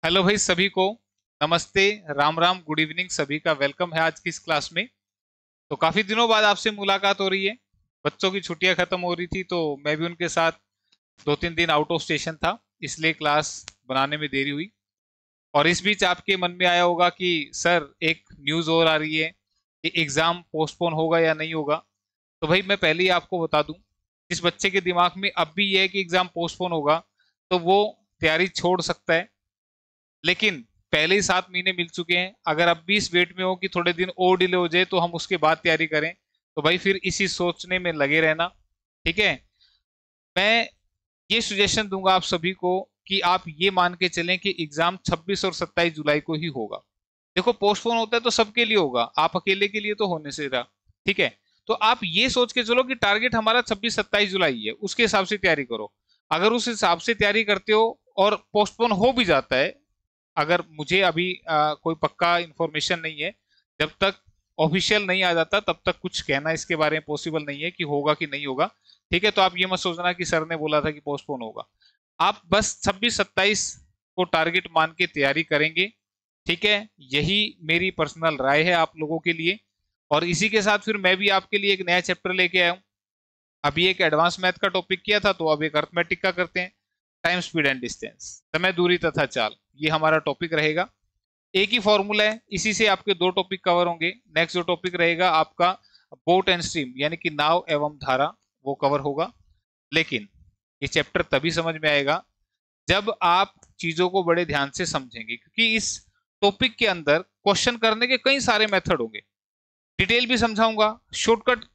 Hello भाई सभी को। नमस्ते। राम राम, गुड इवनिंग, सभी का वेलकम है आज की इस क्लास में। तो काफी दिनों बाद आपसे मुलाकात हो रही है। बच्चों की छुट्टियां खत्म हो रही थी तो मैं भी उनके साथ 2-3 दिन आउट ऑफ स्टेशन था, इसलिए क्लास बनाने में देरी हुई। और इस बीच आपके मन में आया होगा कि सर एक न्यूज़ और आ रही है कि एग्जाम पोस्टपोन होगा या नहीं होगा। तो भाई मैं पहले ही आपको बता दूं, जिस बच्चे के दिमाग में अब भी ये है कि एग्जाम पोस्टपोन होगा तो वो तैयारी छोड़ सकता है। लेकिन पहले ही 7 महीने मिल चुके हैं, अगर अब भी इस वेट में हो कि थोड़े दिन और डिले हो जाए तो हम उसके बाद तैयारी करें, तो भाई फिर इसी सोचने में लगे रहना। ठीक है। मैं ये सुजेशन दूंगा आप सभी को कि आप ये मान के चलें कि एग्जाम 26 और 27 जुलाई को ही होगा। देखो, पोस्टपोन होता है तो सबके लिए होगा, आप अकेले के लिए तो होने से रहा। ठीक है। तो आप ये सोच के चलो कि टारगेट हमारा 26-27 जुलाई है, उसके हिसाब से तैयारी करो। अगर उस हिसाब से तैयारी करते हो और पोस्टपोन हो भी जाता है, अगर मुझे अभी कोई पक्का इंफॉर्मेशन नहीं है, जब तक ऑफिशियल नहीं आ जाता तब तक कुछ कहना इसके बारे में पॉसिबल नहीं है कि होगा कि नहीं होगा। ठीक है। तो आप ये मत सोचना कि सर ने बोला था कि पोस्टपोन होगा। आप बस 26-27 को टारगेट मान के तैयारी करेंगे। ठीक है। यही मेरी पर्सनल राय है आप लोगों के लिए। और इसी के साथ फिर मैं भी आपके लिए एक नया चैप्टर लेके आया हूँ। अभी एक एडवांस मैथ का टॉपिक किया था, तो अब एक अर्थमेटिक का करते हैं। टाइम, स्पीड एंड डिस्टेंस, समय, दूरी तथा चाल, ये हमारा टॉपिक रहेगा। एक ही फॉर्मूला है, इसी से आपके दो टॉपिक कवर होंगे। नेक्स्ट जो टॉपिक रहेगा आपका बोट एंड स्ट्रीम, यानी कि नाव एवं धारा, वो कवर होगा। लेकिन ये चैप्टर तभी समझ में आएगा जब आप चीजों को बड़े ध्यान से समझेंगे, क्योंकि इस टॉपिक के अंदर क्वेश्चन करने के कई सारे मेथड होंगे। डिटेल भी समझाऊंगा, शॉर्टकट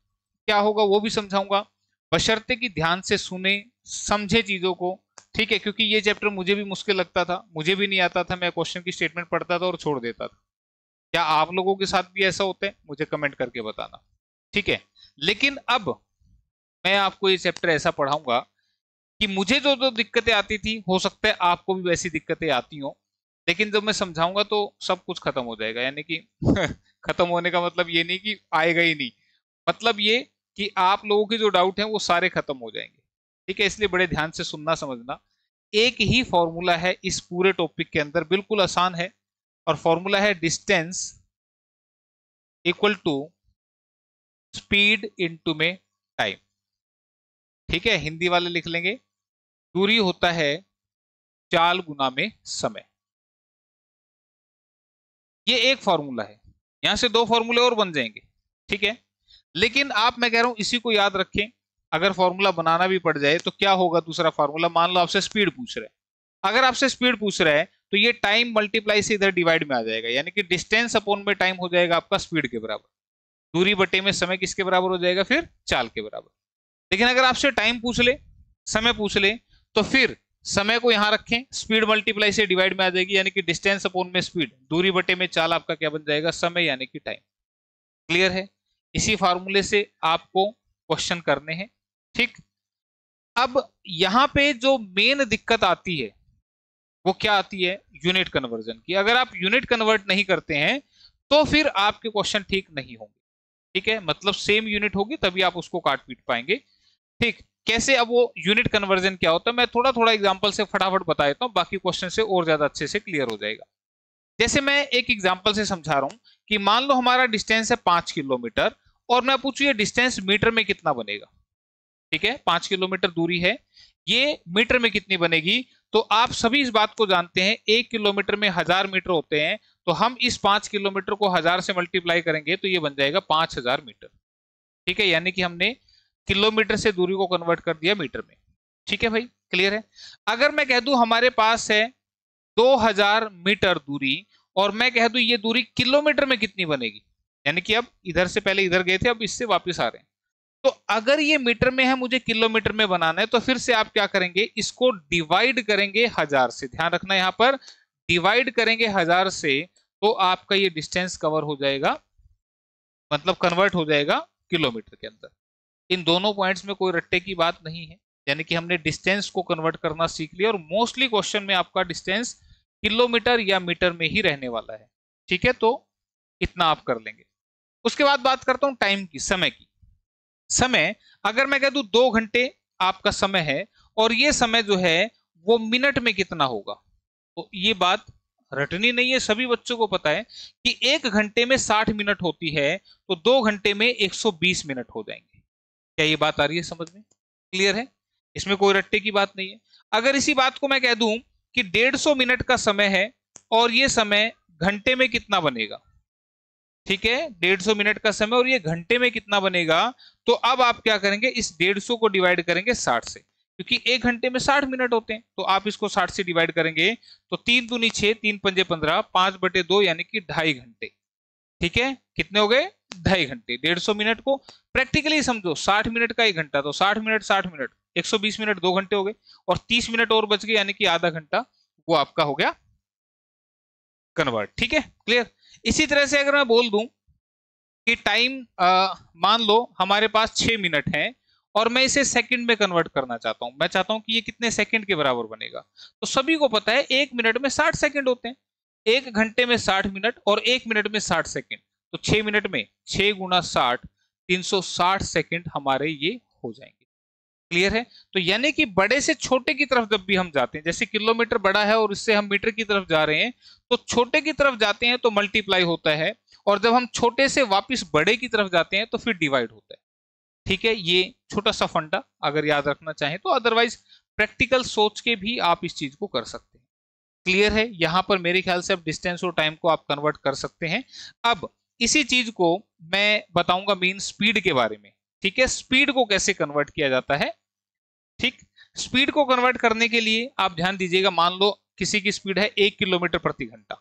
क्या होगा वो भी समझाऊंगा, बशर्ते कि ध्यान से सुने, समझे चीजों को। ठीक है। क्योंकि ये चैप्टर मुझे भी मुश्किल लगता था, मुझे भी नहीं आता था, मैं क्वेश्चन की स्टेटमेंट पढ़ता था और छोड़ देता था। क्या आप लोगों के साथ भी ऐसा होता है? मुझे कमेंट करके बताना। ठीक है। लेकिन अब मैं आपको ये चैप्टर ऐसा पढ़ाऊंगा कि मुझे जो जो दिक्कतें आती थी, हो सकता है आपको भी वैसी दिक्कतें आती हो। लेकिन जब मैं समझाऊंगा तो सब कुछ खत्म हो जाएगा, यानी कि खत्म होने का मतलब ये नहीं कि आएगा ही नहीं, मतलब ये कि आप लोगों के जो डाउट हैं वो सारे खत्म हो जाएंगे। ठीक है। इसलिए बड़े ध्यान से सुनना, समझना। एक ही फॉर्मूला है इस पूरे टॉपिक के अंदर, बिल्कुल आसान है। और फॉर्मूला है distance equal to speed into में टाइम। ठीक है। हिंदी वाले लिख लेंगे, दूरी होता है चाल गुना में समय। ये एक फॉर्मूला है, यहां से दो फॉर्मूले और बन जाएंगे। ठीक है। लेकिन आप, मैं कह रहा हूं, इसी को याद रखें। अगर फॉर्मूला बनाना भी पड़ जाए तो क्या होगा दूसरा फॉर्मूला, मान लो आपसे स्पीड पूछ रहा है। अगर आपसे स्पीड पूछ रहा है तो ये टाइम मल्टीप्लाई से इधर डिवाइड में आ जाएगा, यानी कि डिस्टेंस अपॉन में टाइम हो जाएगा आपका स्पीड के बराबर। दूरी बटे में समय किसके बराबर हो जाएगा? फिर चाल के बराबर। लेकिन अगर आपसे टाइम पूछ ले, समय पूछ ले, तो फिर समय को यहां रखें, स्पीड मल्टीप्लाई से डिवाइड में आ जाएगी, यानी कि डिस्टेंस अपॉन में स्पीड, दूरी बटे में चाल, आपका क्या बन जाएगा? समय, यानी कि टाइम। क्लियर है? इसी फार्मूले से आपको क्वेश्चन करने हैं। ठीक। अब यहां पे जो मेन दिक्कत आती है वो क्या आती है? यूनिट कन्वर्जन की। अगर आप यूनिट कन्वर्ट नहीं करते हैं तो फिर आपके क्वेश्चन ठीक नहीं होंगे। ठीक है। मतलब सेम यूनिट होगी तभी आप उसको काट पीट पाएंगे। ठीक। कैसे? अब वो यूनिट कन्वर्जन क्या होता है, मैं थोड़ा थोड़ा एग्जांपल से फटाफट बता देता हूं, बाकी क्वेश्चन से और ज्यादा अच्छे से क्लियर हो जाएगा। जैसे मैं एक एग्जांपल से समझा रहा हूं कि मान लो हमारा डिस्टेंस है 5 किलोमीटर, और मैं पूछू ये डिस्टेंस मीटर में कितना बनेगा। ठीक है। 5 किलोमीटर दूरी है, ये मीटर में कितनी बनेगी? तो आप सभी इस बात को जानते हैं, 1 किलोमीटर में 1000 मीटर होते हैं। तो हम इस 5 किलोमीटर को 1000 से मल्टीप्लाई करेंगे तो ये बन जाएगा 5000 मीटर। ठीक है। यानी कि हमने किलोमीटर से दूरी को कन्वर्ट कर दिया मीटर में। ठीक है भाई, क्लियर है? अगर मैं कह दूं हमारे पास है 2000 मीटर दूरी, और मैं कह दूं ये दूरी किलोमीटर में कितनी बनेगी, यानी कि अब इधर से पहले इधर गए थे, अब इससे वापस आ रहे हैं। तो अगर ये मीटर में है, मुझे किलोमीटर में बनाना है, तो फिर से आप क्या करेंगे? इसको डिवाइड करेंगे 1000 से। ध्यान रखना, यहां पर डिवाइड करेंगे 1000 से, तो आपका ये डिस्टेंस कवर हो जाएगा, मतलब कन्वर्ट हो जाएगा किलोमीटर के अंदर। इन दोनों पॉइंट्स में कोई रट्टे की बात नहीं है, यानी कि हमने डिस्टेंस को कन्वर्ट करना सीख लिया, और मोस्टली क्वेश्चन में आपका डिस्टेंस किलोमीटर या मीटर में ही रहने वाला है। ठीक है। तो इतना आप कर लेंगे। उसके बाद बात करता हूं टाइम की, समय की। समय, अगर मैं कह दूं 2 घंटे आपका समय है, और ये समय जो है वो मिनट में कितना होगा? तो ये बात रटनी नहीं है, सभी बच्चों को पता है कि 1 घंटे में 60 मिनट होती है, तो 2 घंटे में 120 मिनट हो जाएंगे। क्या ये बात आ रही है समझ में? क्लियर है? इसमें कोई रट्टे की बात नहीं है। अगर इसी बात को मैं कह दूं कि 150 मिनट का समय है और ये समय घंटे में कितना बनेगा, ठीक है, 150 मिनट का समय और ये घंटे में कितना बनेगा, तो अब आप क्या करेंगे, इस 150 को डिवाइड करेंगे 60 से, क्योंकि 1 घंटे में 60 मिनट होते हैं, तो आप इसको 60 से डिवाइड करेंगे तो 3 दूनी 6, 3 पंजे 15, 5/2 यानी कि 2.5 घंटे। ठीक है, कितने हो गए? 2.5 घंटे। 150 मिनट को प्रैक्टिकली समझो, 60 मिनट का 1 घंटा, तो 60 मिनट 60 मिनट 120 मिनट 2 घंटे हो गए, और 30 मिनट और बच गए यानी कि आधा घंटा, वो आपका हो गया कन्वर्ट। ठीक है, क्लियर? इसी तरह से अगर मैं बोल दूं कि टाइम मान लो हमारे पास 6 मिनट है और मैं इसे सेकंड में कन्वर्ट करना चाहता हूं, मैं चाहता हूं कि ये कितने सेकंड के बराबर बनेगा, तो सभी को पता है 1 मिनट में 60 सेकंड होते हैं, 1 घंटे में 60 मिनट और 1 मिनट में 60 सेकंड, तो 6 मिनट में 6 गुना 60, 360 सेकंड हमारे ये हो जाएंगे। क्लियर है? तो यानी कि बड़े से छोटे की तरफ जब भी हम जाते हैं, जैसे किलोमीटर बड़ा है और इससे हम मीटर की तरफ जा रहे हैं, तो छोटे की तरफ जाते हैं तो मल्टीप्लाई होता है, और जब हम छोटे से वापस बड़े की तरफ जाते हैं तो फिर डिवाइड होता है। ठीक है, ये छोटा सा फंडा अगर याद रखना चाहें तो, अदरवाइज प्रैक्टिकल सोच के भी आप इस चीज को कर सकते हैं। क्लियर है? यहां पर मेरे ख्याल से अब डिस्टेंस और टाइम को आप कन्वर्ट कर सकते हैं। अब इसी चीज को मैं बताऊंगा मीन स्पीड के बारे में। ठीक है, स्पीड को कैसे कन्वर्ट किया जाता है। ठीक, स्पीड को कन्वर्ट करने के लिए आप ध्यान दीजिएगा, मान लो किसी की स्पीड है 1 किलोमीटर प्रति घंटा,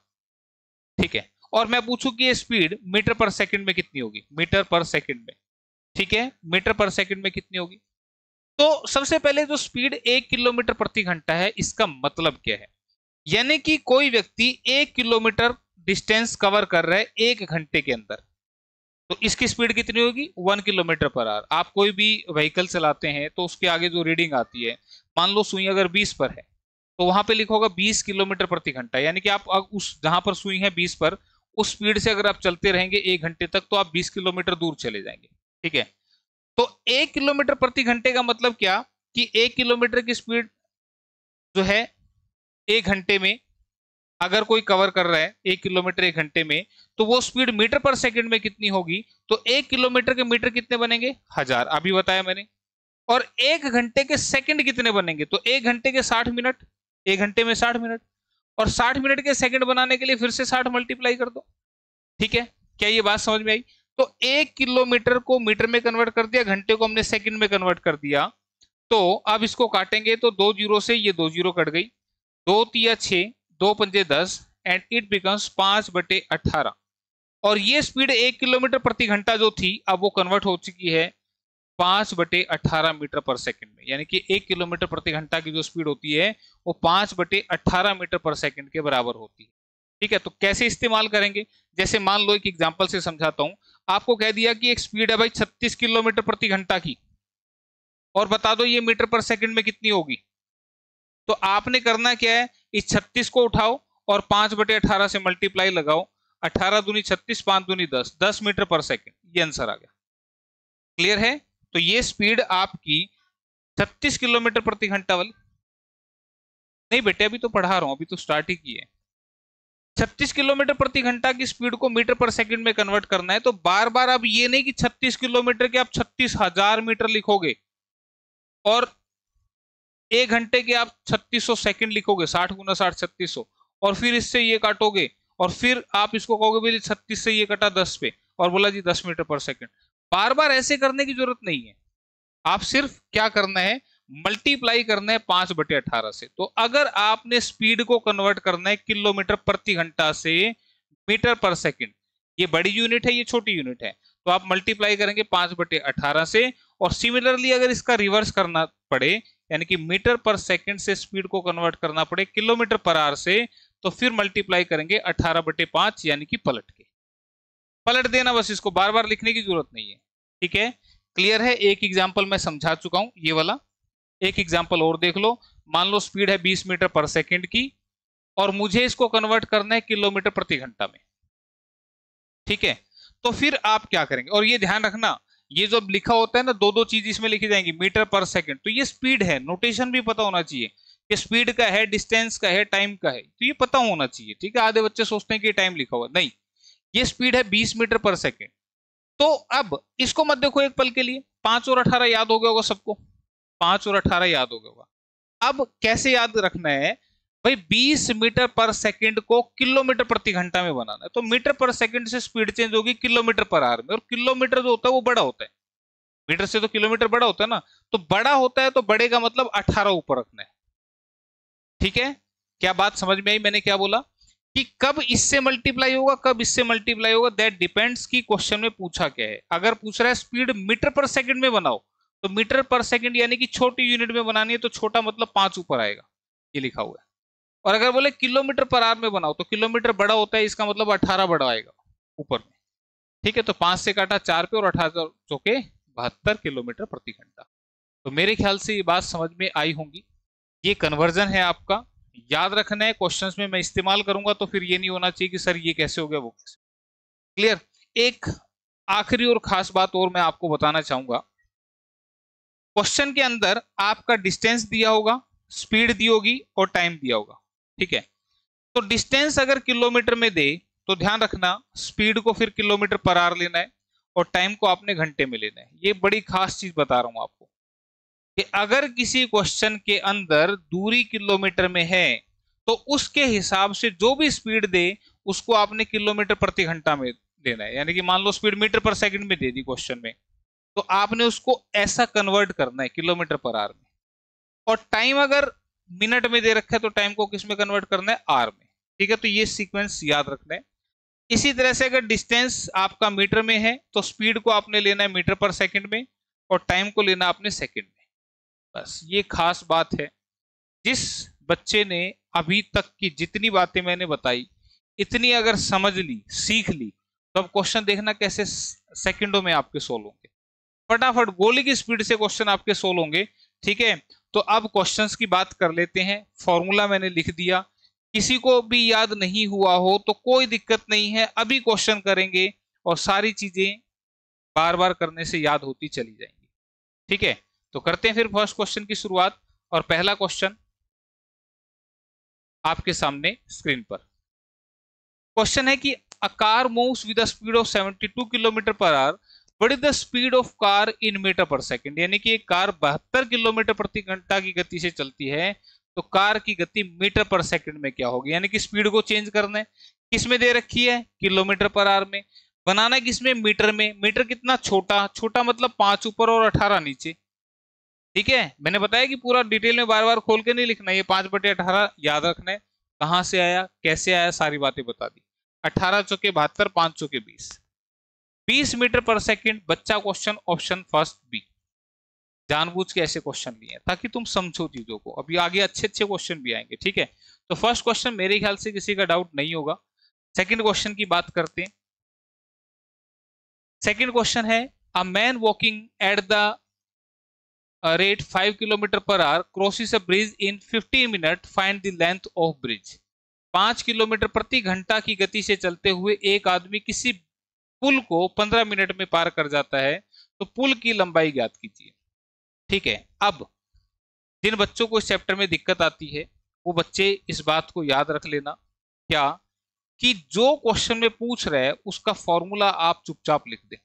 ठीक है, और मैं पूछूं कि ये स्पीड मीटर पर सेकंड में कितनी होगी, मीटर पर सेकंड में, ठीक है, मीटर पर सेकंड में कितनी होगी, तो सबसे पहले जो स्पीड 1 किलोमीटर प्रति घंटा है, इसका मतलब क्या है, यानी कि कोई व्यक्ति 1 किलोमीटर डिस्टेंस कवर कर रहा है 1 घंटे के अंदर, तो इसकी स्पीड कितनी होगी, 1 किलोमीटर पर आवर। आप कोई भी व्हीकल चलाते हैं तो उसके आगे जो रीडिंग आती है, मान लो सुई अगर 20 पर है तो वहां पे लिखा होगा 20 किलोमीटर प्रति घंटा, यानी कि आप उस जहां पर सुई है 20 पर, उस स्पीड से अगर आप चलते रहेंगे 1 घंटे तक तो आप 20 किलोमीटर दूर चले जाएंगे। ठीक है, तो 1 किलोमीटर प्रति घंटे का मतलब क्या, कि 1 किलोमीटर की स्पीड जो है 1 घंटे में अगर कोई कवर कर रहा है 1 किलोमीटर 1 घंटे में, तो वो स्पीड मीटर पर सेकंड में कितनी होगी, तो 1 किलोमीटर के मीटर कितने बनेंगे, 1000, अभी बताया मैंने, और 1 घंटे के सेकंड कितने बनेंगे, तो 1 घंटे के 60 मिनट, 1 घंटे में 60 मिनट, और 60 मिनट के सेकंड बनाने के लिए फिर से 60 मल्टीप्लाई कर दो। ठीक है, क्या ये बात समझ में आई? तो 1 किलोमीटर को मीटर में कन्वर्ट कर दिया, घंटे को हमने सेकंड में कन्वर्ट कर दिया, तो अब इसको काटेंगे तो 2 जीरो से ये 2 जीरो कट गई, 2 तिया 6, 2 पंजे 10 एंड इट बिकम्स 5/18, और ये स्पीड 1 किलोमीटर प्रति घंटा जो थी अब वो कन्वर्ट हो चुकी है 5/18 मीटर पर सेकंड में, यानी कि 1 किलोमीटर प्रति घंटा की जो स्पीड होती है वो 5/18 मीटर पर सेकंड के बराबर होती है। ठीक है, तो कैसे इस्तेमाल करेंगे, जैसे मान लो एक एग्जांपल से समझाता हूं, आपको कह दिया कि एक स्पीड है भाई 36 किलोमीटर प्रति घंटा की, और बता दो ये मीटर पर सेकंड में कितनी होगी, तो आपने करना क्या है, इस 36 को उठाओ और 5/18 से मल्टीप्लाई लगाओ, 18 दूनी 36, 5 दूनी 10, 10 मीटर पर सेकंड, ये आंसर आ गया। क्लियर है? तो ये स्पीड आपकी 36 किलोमीटर प्रति घंटा वाली नहीं बेटे, अभी तो पढ़ा रहा हूं, अभी तो स्टार्ट ही की है। 36 किलोमीटर प्रति घंटा की स्पीड को मीटर पर सेकंड में कन्वर्ट करना है, तो बार बार अब ये नहीं कि 36 किलोमीटर के आप 36,000 मीटर लिखोगे और 1 घंटे के आप 3600 सेकंड लिखोगे, 60 गुना 60 3600, और फिर इससे ये काटोगे और फिर आप इसको कहोगे भाई 36 से ये कटा 10 पे और बोला जी 10 मीटर पर सेकंड। बार बार ऐसे करने की जरूरत नहीं है, आप सिर्फ क्या करना है, मल्टीप्लाई करना है 5/18 से। तो अगर आपने स्पीड को कन्वर्ट करना है किलोमीटर प्रति घंटा से मीटर पर सेकंड, ये बड़ी यूनिट है ये छोटी यूनिट है, तो आप मल्टीप्लाई करेंगे 5/18 से, और सिमिलरली अगर इसका रिवर्स करना पड़े, यानी कि मीटर पर सेकंड से स्पीड को कन्वर्ट करना पड़े किलोमीटर पर आवर से, तो फिर मल्टीप्लाई करेंगे 18/5, यानी कि पलट के, पलट देना बस, इसको बार बार लिखने की जरूरत नहीं है। ठीक है, क्लियर है? एक एग्जांपल मैं समझा चुका हूं ये वाला, एक एग्जांपल और देख लो, मान लो स्पीड है 20 मीटर पर सेकंड की और मुझे इसको कन्वर्ट करना है किलोमीटर प्रति घंटा में। ठीक है, तो फिर आप क्या करेंगे, और ये ध्यान रखना, ये जो लिखा होता है ना, दो दो चीज इसमें लिखी जाएंगी, मीटर पर सेकंड, तो ये स्पीड है, नोटेशन भी पता होना चाहिए कि स्पीड का है, डिस्टेंस का है, टाइम का है, तो ये पता होना चाहिए। ठीक है, आधे बच्चे सोचते हैं कि टाइम लिखा हुआ, नहीं, ये स्पीड है 20 मीटर पर सेकेंड। तो अब इसको मत देखो एक पल के लिए, 5 और 18 याद हो गया होगा सबको, 5 और 18 याद हो गया होगा। अब कैसे याद रखना है भाई, 20 मीटर पर सेकंड को किलोमीटर प्रति घंटा में बनाना है, तो मीटर पर सेकंड से स्पीड चेंज होगी किलोमीटर पर आवर में, और किलोमीटर जो होता है वो बड़ा होता है, मीटर से तो किलोमीटर बड़ा होता है ना, तो बड़ा होता है तो बड़े का मतलब 18 ऊपर रखना है। ठीक है, क्या बात समझ में आई मैंने क्या बोला, कि कब इससे मल्टीप्लाई होगा, कब इससे मल्टीप्लाई होगा, दैट डिपेंड्स कि क्वेश्चन में पूछा क्या है। अगर पूछ रहा है स्पीड मीटर पर सेकंड में बनाओ, तो मीटर पर सेकंड यानी कि छोटी यूनिट में बनानी है, तो छोटा मतलब 5 ऊपर आएगा, ये लिखा हुआ है। और अगर बोले किलोमीटर पर आवर में बनाओ, तो किलोमीटर बड़ा होता है, इसका मतलब 18 बड़ा आएगा ऊपर में। ठीक है, तो 5 से काटा 4 पे, और 18 चौके 72 किलोमीटर प्रति घंटा। तो मेरे ख्याल से ये बात समझ में आई होंगी। ये कन्वर्जन है आपका, याद रखना है, क्वेश्चंस में मैं इस्तेमाल करूंगा, तो फिर ये नहीं होना चाहिए कि सर ये कैसे हो गया, वो कैसे। क्लियर। एक आखिरी और खास बात और मैं आपको बताना चाहूंगा, क्वेश्चन के अंदर आपका डिस्टेंस दिया होगा, स्पीड दी होगी और टाइम दिया होगा। ठीक है, तो डिस्टेंस अगर किलोमीटर में दे तो ध्यान रखना स्पीड को फिर किलोमीटर पर आवर लेना है, और टाइम को आपने घंटे में लेना है। ये बड़ी खास चीज बता रहा हूं आपको, कि अगर किसी क्वेश्चन के अंदर दूरी किलोमीटर में है, तो उसके हिसाब से जो भी स्पीड दे उसको आपने किलोमीटर प्रति घंटा में लेना है। यानी कि मान लो स्पीड मीटर पर सेकंड में दे दी क्वेश्चन में, तो आपने उसको ऐसा कन्वर्ट करना है किलोमीटर पर आवर में। और टाइम अगर मिनट में दे रखा है, तो टाइम को किस में कन्वर्ट करना है, आवर में। ठीक है, तो ये सीक्वेंस याद रखना है। इसी तरह से अगर डिस्टेंस आपका मीटर में है, तो स्पीड को आपने लेना है मीटर पर सेकंड में, और टाइम को लेना आपने सेकंड में। बस ये खास बात है। जिस बच्चे ने अभी तक की जितनी बातें मैंने बताई, इतनी अगर समझ ली, सीख ली, तो अब क्वेश्चन देखना कैसे सेकंडों में आपके सोल्व होंगे, फटाफट गोली की स्पीड से क्वेश्चन आपके सोल्व होंगे। ठीक है, तो अब क्वेश्चंस की बात कर लेते हैं। फॉर्मूला मैंने लिख दिया, किसी को भी याद नहीं हुआ हो तो कोई दिक्कत नहीं है, अभी क्वेश्चन करेंगे और सारी चीजें बार बार करने से याद होती चली जाएंगी। ठीक है, तो करते हैं फिर फर्स्ट क्वेश्चन की शुरुआत। और पहला क्वेश्चन आपके सामने स्क्रीन पर क्वेश्चन है कि a car moves with the speed of 72 kilometre per hour, what is the speed of car in metre per second. यानी कि एक कार 72 किलोमीटर प्रति घंटा की गति से चलती है, तो कार की गति मीटर पर सेकंड में क्या होगी। यानी कि स्पीड को चेंज करना है, किसमें दे रखी है, किलोमीटर पर आवर में, बनाना है किसमें, मीटर में। मीटर कितना छोटा, छोटा मतलब 5 ऊपर और 18 नीचे। ठीक है, मैंने बताया कि पूरा डिटेल में बार बार खोल के नहीं लिखना, ये 5/18 याद रखना है, कहां से आया, कैसे आया, सारी बातें बता दी। 18 चौके 72, 5 चौके 20, 20 मीटर पर सेकंड। बच्चा क्वेश्चन ऑप्शन फर्स्ट बी। जानबूझ के ऐसे क्वेश्चन लिए हैं ताकि तुम समझो चीजों को, अभी आगे अच्छे अच्छे क्वेश्चन भी आएंगे। ठीक है, तो फर्स्ट क्वेश्चन मेरे ख्याल से किसी का डाउट नहीं होगा। सेकंड क्वेश्चन की बात करते हैं। सेकंड क्वेश्चन है, a man walking at the rate 5 kilometre per our crosses a bridge in 15 minute, find the length of bridge. 5 kilometre प्रति घंटा की गति से चलते हुए एक आदमी किसी पुल को 15 मिनट में पार कर जाता है, तो पुल की लंबाई ज्ञात कीजिए। ठीक है, अब जिन बच्चों को इस चैप्टर में दिक्कत आती है, वो बच्चे इस बात को याद रख लेना, क्या कि जो क्वेश्चन में पूछ रहे हैं उसका फॉर्मूला आप चुपचाप लिख दें।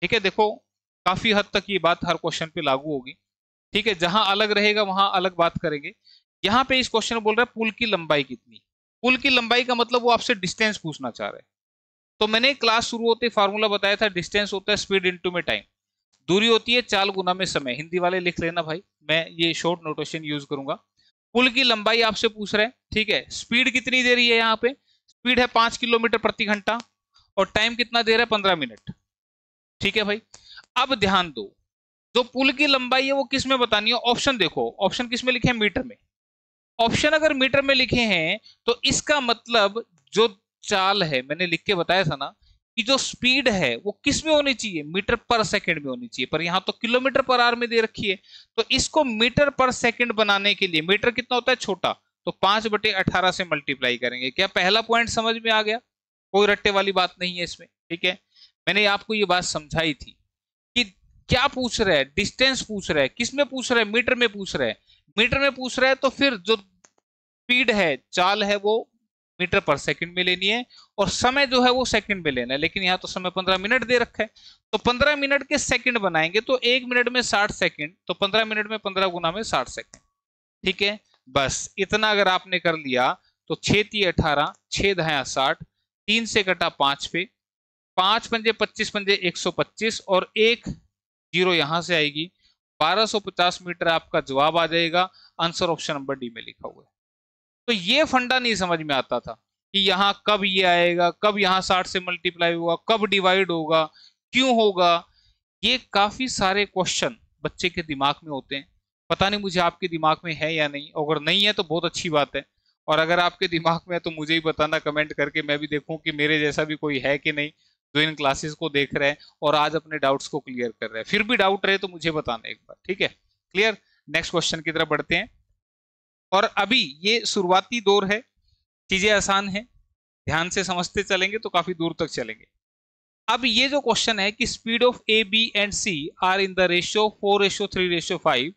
ठीक है, देखो काफी हद तक ये बात हर क्वेश्चन पे लागू होगी। ठीक है, जहां अलग रहेगा वहां अलग बात करेंगे। यहाँ पे इस क्वेश्चन में बोल रहा है पुल की लंबाई कितनी। पुल की लंबाई का मतलब वो आपसे डिस्टेंस पूछना चाह रहे हैं। तो मैंने क्लास शुरू होते फार्मूला बताया था, डिस्टेंस होता है स्पीड इनटू में टाइम, दूरी होती है चाल गुना में समय। हिंदी वाले लिख लेना भाई, मैं ये शॉर्ट नोटेशन यूज करूंगा। पुल की लंबाई आपसे पूछ रहे हैं। ठीक है, स्पीड कितनी दे रही है, यहाँ पे स्पीड है 5 किलोमीटर प्रति घंटा, और टाइम कितना दे रहा है, 15 मिनट। ठीक है भाई, अब ध्यान दो, जो पुल की लंबाई है वो किस में बतानी है, ऑप्शन देखो, ऑप्शन किस में लिखे हैं, मीटर में। ऑप्शन अगर मीटर में लिखे हैं, तो इसका मतलब जो चाल है, मैंने लिख के बताया था ना, कि जो स्पीड है वो किस में होनी चाहिए, मीटर पर सेकंड में होनी चाहिए, पर यहां तो किलोमीटर पर आवर में दे रखी है। तो इसको मीटर पर सेकंड बनाने के लिए, मीटर कितना होता है, छोटा, तो 5/18 से मल्टीप्लाई करेंगे। क्या पहला पॉइंट समझ में आ गया, कोई रट्टे वाली बात नहीं है इसमें। ठीक है, मैंने आपको ये बात समझाई थी कि क्या पूछ रहा है, डिस्टेंस पूछ रहा है, किस में पूछ रहा है, मीटर में पूछ रहा है। मीटर में पूछ रहा है तो फिर जो स्पीड है, चाल है, वो मीटर पर सेकंड में लेनी है और समय जो है वो सेकंड में लेना है। लेकिन यहाँ तो समय 15 मिनट दे रखा है, तो 15 मिनट के सेकंड बनाएंगे तो 1 मिनट में 60 सेकंड, तो 15 मिनट में 15 गुना में 60 सेकंड। ठीक है, बस इतना अगर आपने कर लिया तो 6 × 18, 6 × 60, 3 से कटा 5 पे, 5 पंजे 25 पंजे 125 और एक जीरो यहां से आएगी, 1250 मीटर आपका जवाब आ जाएगा। आंसर ऑप्शन नंबर डी में लिखा हुआ है। तो ये फंडा नहीं समझ में आता था कि यहाँ कब ये आएगा, कब यहाँ 60 से मल्टीप्लाई होगा, कब डिवाइड होगा, क्यों होगा। ये काफी सारे क्वेश्चन बच्चे के दिमाग में होते हैं। पता नहीं मुझे आपके दिमाग में है या नहीं, अगर नहीं है तो बहुत अच्छी बात है, और अगर आपके दिमाग में है तो मुझे ही बताना कमेंट करके, मैं भी देखूं कि मेरे जैसा भी कोई है कि नहीं जो इन क्लासेस को देख रहे हैं और आज अपने डाउट्स को क्लियर कर रहे हैं। फिर भी डाउट रहे तो मुझे बताना एक बार, ठीक है? क्लियर? नेक्स्ट क्वेश्चन की तरफ बढ़ते हैं। और अभी ये शुरुआती दौर है, चीजें आसान है, ध्यान से समझते चलेंगे तो काफी दूर तक चलेंगे। अब ये जो क्वेश्चन है कि speed of A, B and C are in the ratio 4:3:5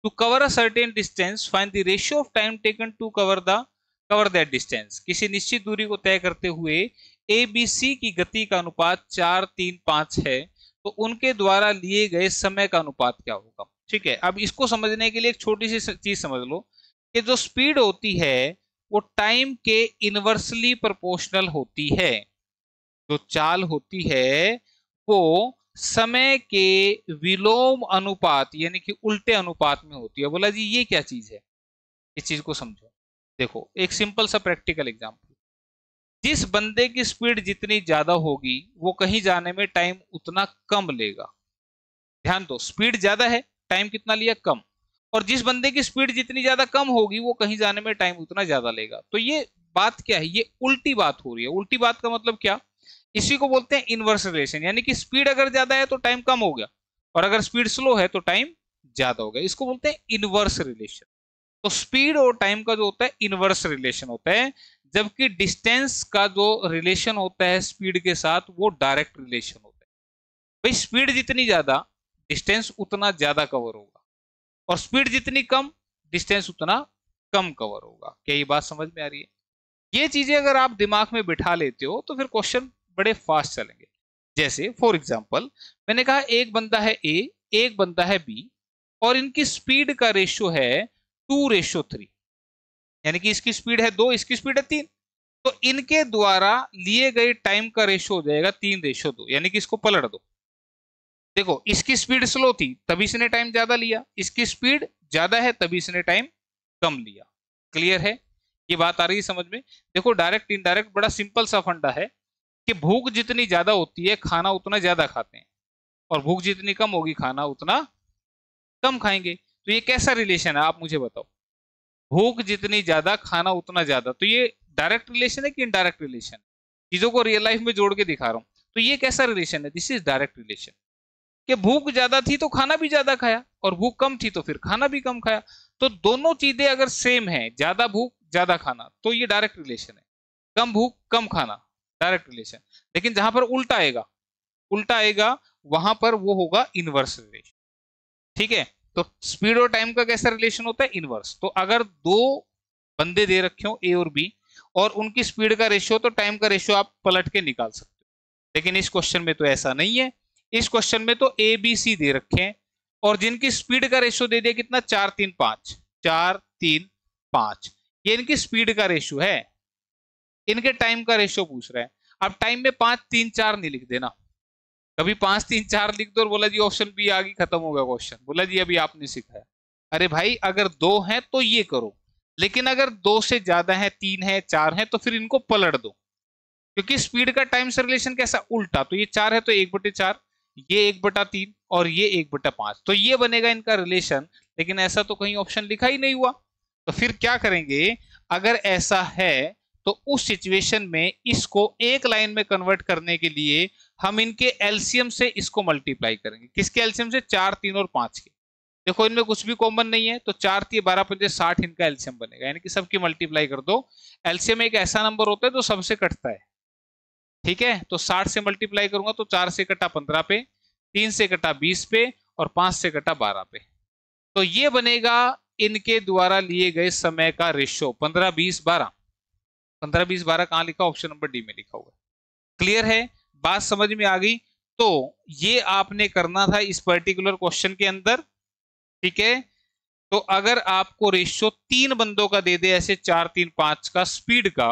to cover a certain distance, find the ratio of time taken to cover that distance. किसी निश्चित दूरी को तय करते हुए ए बी सी की गति का अनुपात 4:3:5 है, तो उनके द्वारा लिए गए समय का अनुपात क्या होगा? ठीक है, अब इसको समझने के लिए एक छोटी सी चीज समझ लो कि जो स्पीड होती है वो टाइम के इनवर्सली प्रोपोर्शनल होती है। जो चाल होती है वो समय के विलोम अनुपात यानी कि उल्टे अनुपात में होती है। बोला जी ये क्या चीज है, इस चीज को समझो। देखो एक सिंपल सा प्रैक्टिकल एग्जांपल, जिस बंदे की स्पीड जितनी ज्यादा होगी वो कहीं जाने में टाइम उतना कम लेगा। ध्यान दो, स्पीड ज्यादा है, टाइम कितना लिया? कम। और जिस बंदे की स्पीड जितनी ज्यादा कम होगी वो कहीं जाने में टाइम उतना ज्यादा लेगा। तो ये बात क्या है? ये उल्टी बात हो रही है। उल्टी बात का मतलब क्या? इसी को बोलते हैं इनवर्स रिलेशन, यानी कि स्पीड अगर ज्यादा है तो टाइम कम हो गया, और अगर स्पीड स्लो है तो टाइम ज्यादा हो गया। इसको बोलते हैं इनवर्स रिलेशन। तो स्पीड और टाइम का जो होता है इनवर्स रिलेशन होता है, जबकि डिस्टेंस का जो रिलेशन होता है स्पीड के साथ वो डायरेक्ट रिलेशन होता है। भाई स्पीड जितनी ज्यादा डिस्टेंस उतना ज्यादा कवर होगा, और स्पीड जितनी कम डिस्टेंस उतना कम कवर होगा। क्या ये बात समझ में आ रही है? ये चीजें अगर आप दिमाग में बिठा लेते हो तो फिर क्वेश्चन बड़े फास्ट चलेंगे। जैसे फॉर एग्जांपल मैंने कहा एक बंदा है ए, एक बंदा है बी, और इनकी स्पीड का रेशियो है 2:3, यानी कि इसकी स्पीड है 2, इसकी स्पीड है 3, तो इनके द्वारा लिए गए टाइम का रेशियो हो जाएगा 3:2, यानी कि इसको पलट दो। देखो इसकी स्पीड स्लो थी तभी इसने टाइम ज्यादा लिया, इसकी स्पीड ज्यादा है तभी इसने टाइम कम लिया। क्लियर है? ये बात आ रही है समझ में? देखो डायरेक्ट इनडायरेक्ट बड़ा सिंपल सा फंडा है कि भूख जितनी ज्यादा होती है खाना उतना ज्यादा खाते हैं, और भूख जितनी कम होगी खाना उतना कम खाएंगे। तो ये कैसा रिलेशन है आप मुझे बताओ? भूख जितनी ज्यादा खाना उतना ज्यादा, तो ये डायरेक्ट रिलेशन है कि इनडायरेक्ट रिलेशन? चीजों को रियल लाइफ में जोड़ के दिखा रहा हूं। तो ये कैसा रिलेशन है? This is direct relation. कि भूख ज्यादा थी तो खाना भी ज्यादा खाया, और भूख कम थी तो फिर खाना भी कम खाया। तो दोनों चीजें अगर सेम है, ज्यादा भूख ज्यादा खाना, तो ये डायरेक्ट रिलेशन है। कम भूख कम खाना, डायरेक्ट रिलेशन। लेकिन जहां पर उल्टा आएगा वहां पर वो होगा इनवर्स रिलेशन। ठीक है? तो स्पीड और टाइम का कैसा रिलेशन होता है? इनवर्स। तो अगर दो बंदे दे रखे हो ए और बी, और उनकी स्पीड का रेशियो तो टाइम का रेशियो आप पलट के निकाल सकते हो। लेकिन इस क्वेश्चन में तो ऐसा नहीं है। इस क्वेश्चन में तो ए बी सी दे रखे हैं, और जिनकी स्पीड का रेशियो दे दिया कितना? 4:3:5, 4:3:5, ये इनकी स्पीड का रेशियो है। इनके टाइम का रेशियो पूछ रहा है। अब टाइम में 5:3:4 नहीं लिख देना, कभी 5:3:4 लिख दो और बोला जी ऑप्शन बी आ गई, खत्म हो गया क्वेश्चन। बोला जी अभी आपने सिखाया। अरे भाई अगर 2 है तो ये करो, लेकिन अगर 2 से ज्यादा है, 3 है, 4 है, तो फिर इनको पलट दो, क्योंकि स्पीड का टाइम से रिलेशन कैसा? उल्टा। तो ये 4 है तो 1/4, ये 1/3 और ये 1/5, तो ये बनेगा इनका रिलेशन। लेकिन ऐसा तो कहीं ऑप्शन लिखा ही नहीं हुआ। तो फिर क्या करेंगे? अगर ऐसा है तो उस सिचुएशन में इसको एक लाइन में कन्वर्ट करने के लिए हम इनके एलसीएम से इसको मल्टीप्लाई करेंगे। किसके एलसीएम से? 4, 3 और 5 के। देखो इनमें कुछ भी कॉमन नहीं है, तो 4 3 12 5 60 इनका एलसीएम बनेगा, यानी कि सबकी मल्टीप्लाई कर दो। एलसीएम एक ऐसा नंबर होता है जो सबसे कटता है। ठीक है? तो 60 से मल्टीप्लाई करूंगा तो 4 से कटा 15 पे, 3 से कटा 20 पे, और 5 से कटा 12 पे। तो ये बनेगा इनके द्वारा लिए गए समय का रेशियो 15 20 12। 15 20 12 कहां लिखा? ऑप्शन नंबर डी में लिखा हुआ है। क्लियर है? बात समझ में आ गई? तो ये आपने करना था इस पर्टिकुलर क्वेश्चन के अंदर। ठीक है, तो अगर आपको रेशियो 3 बंदों का दे दे, ऐसे 4 3 5 का स्पीड का,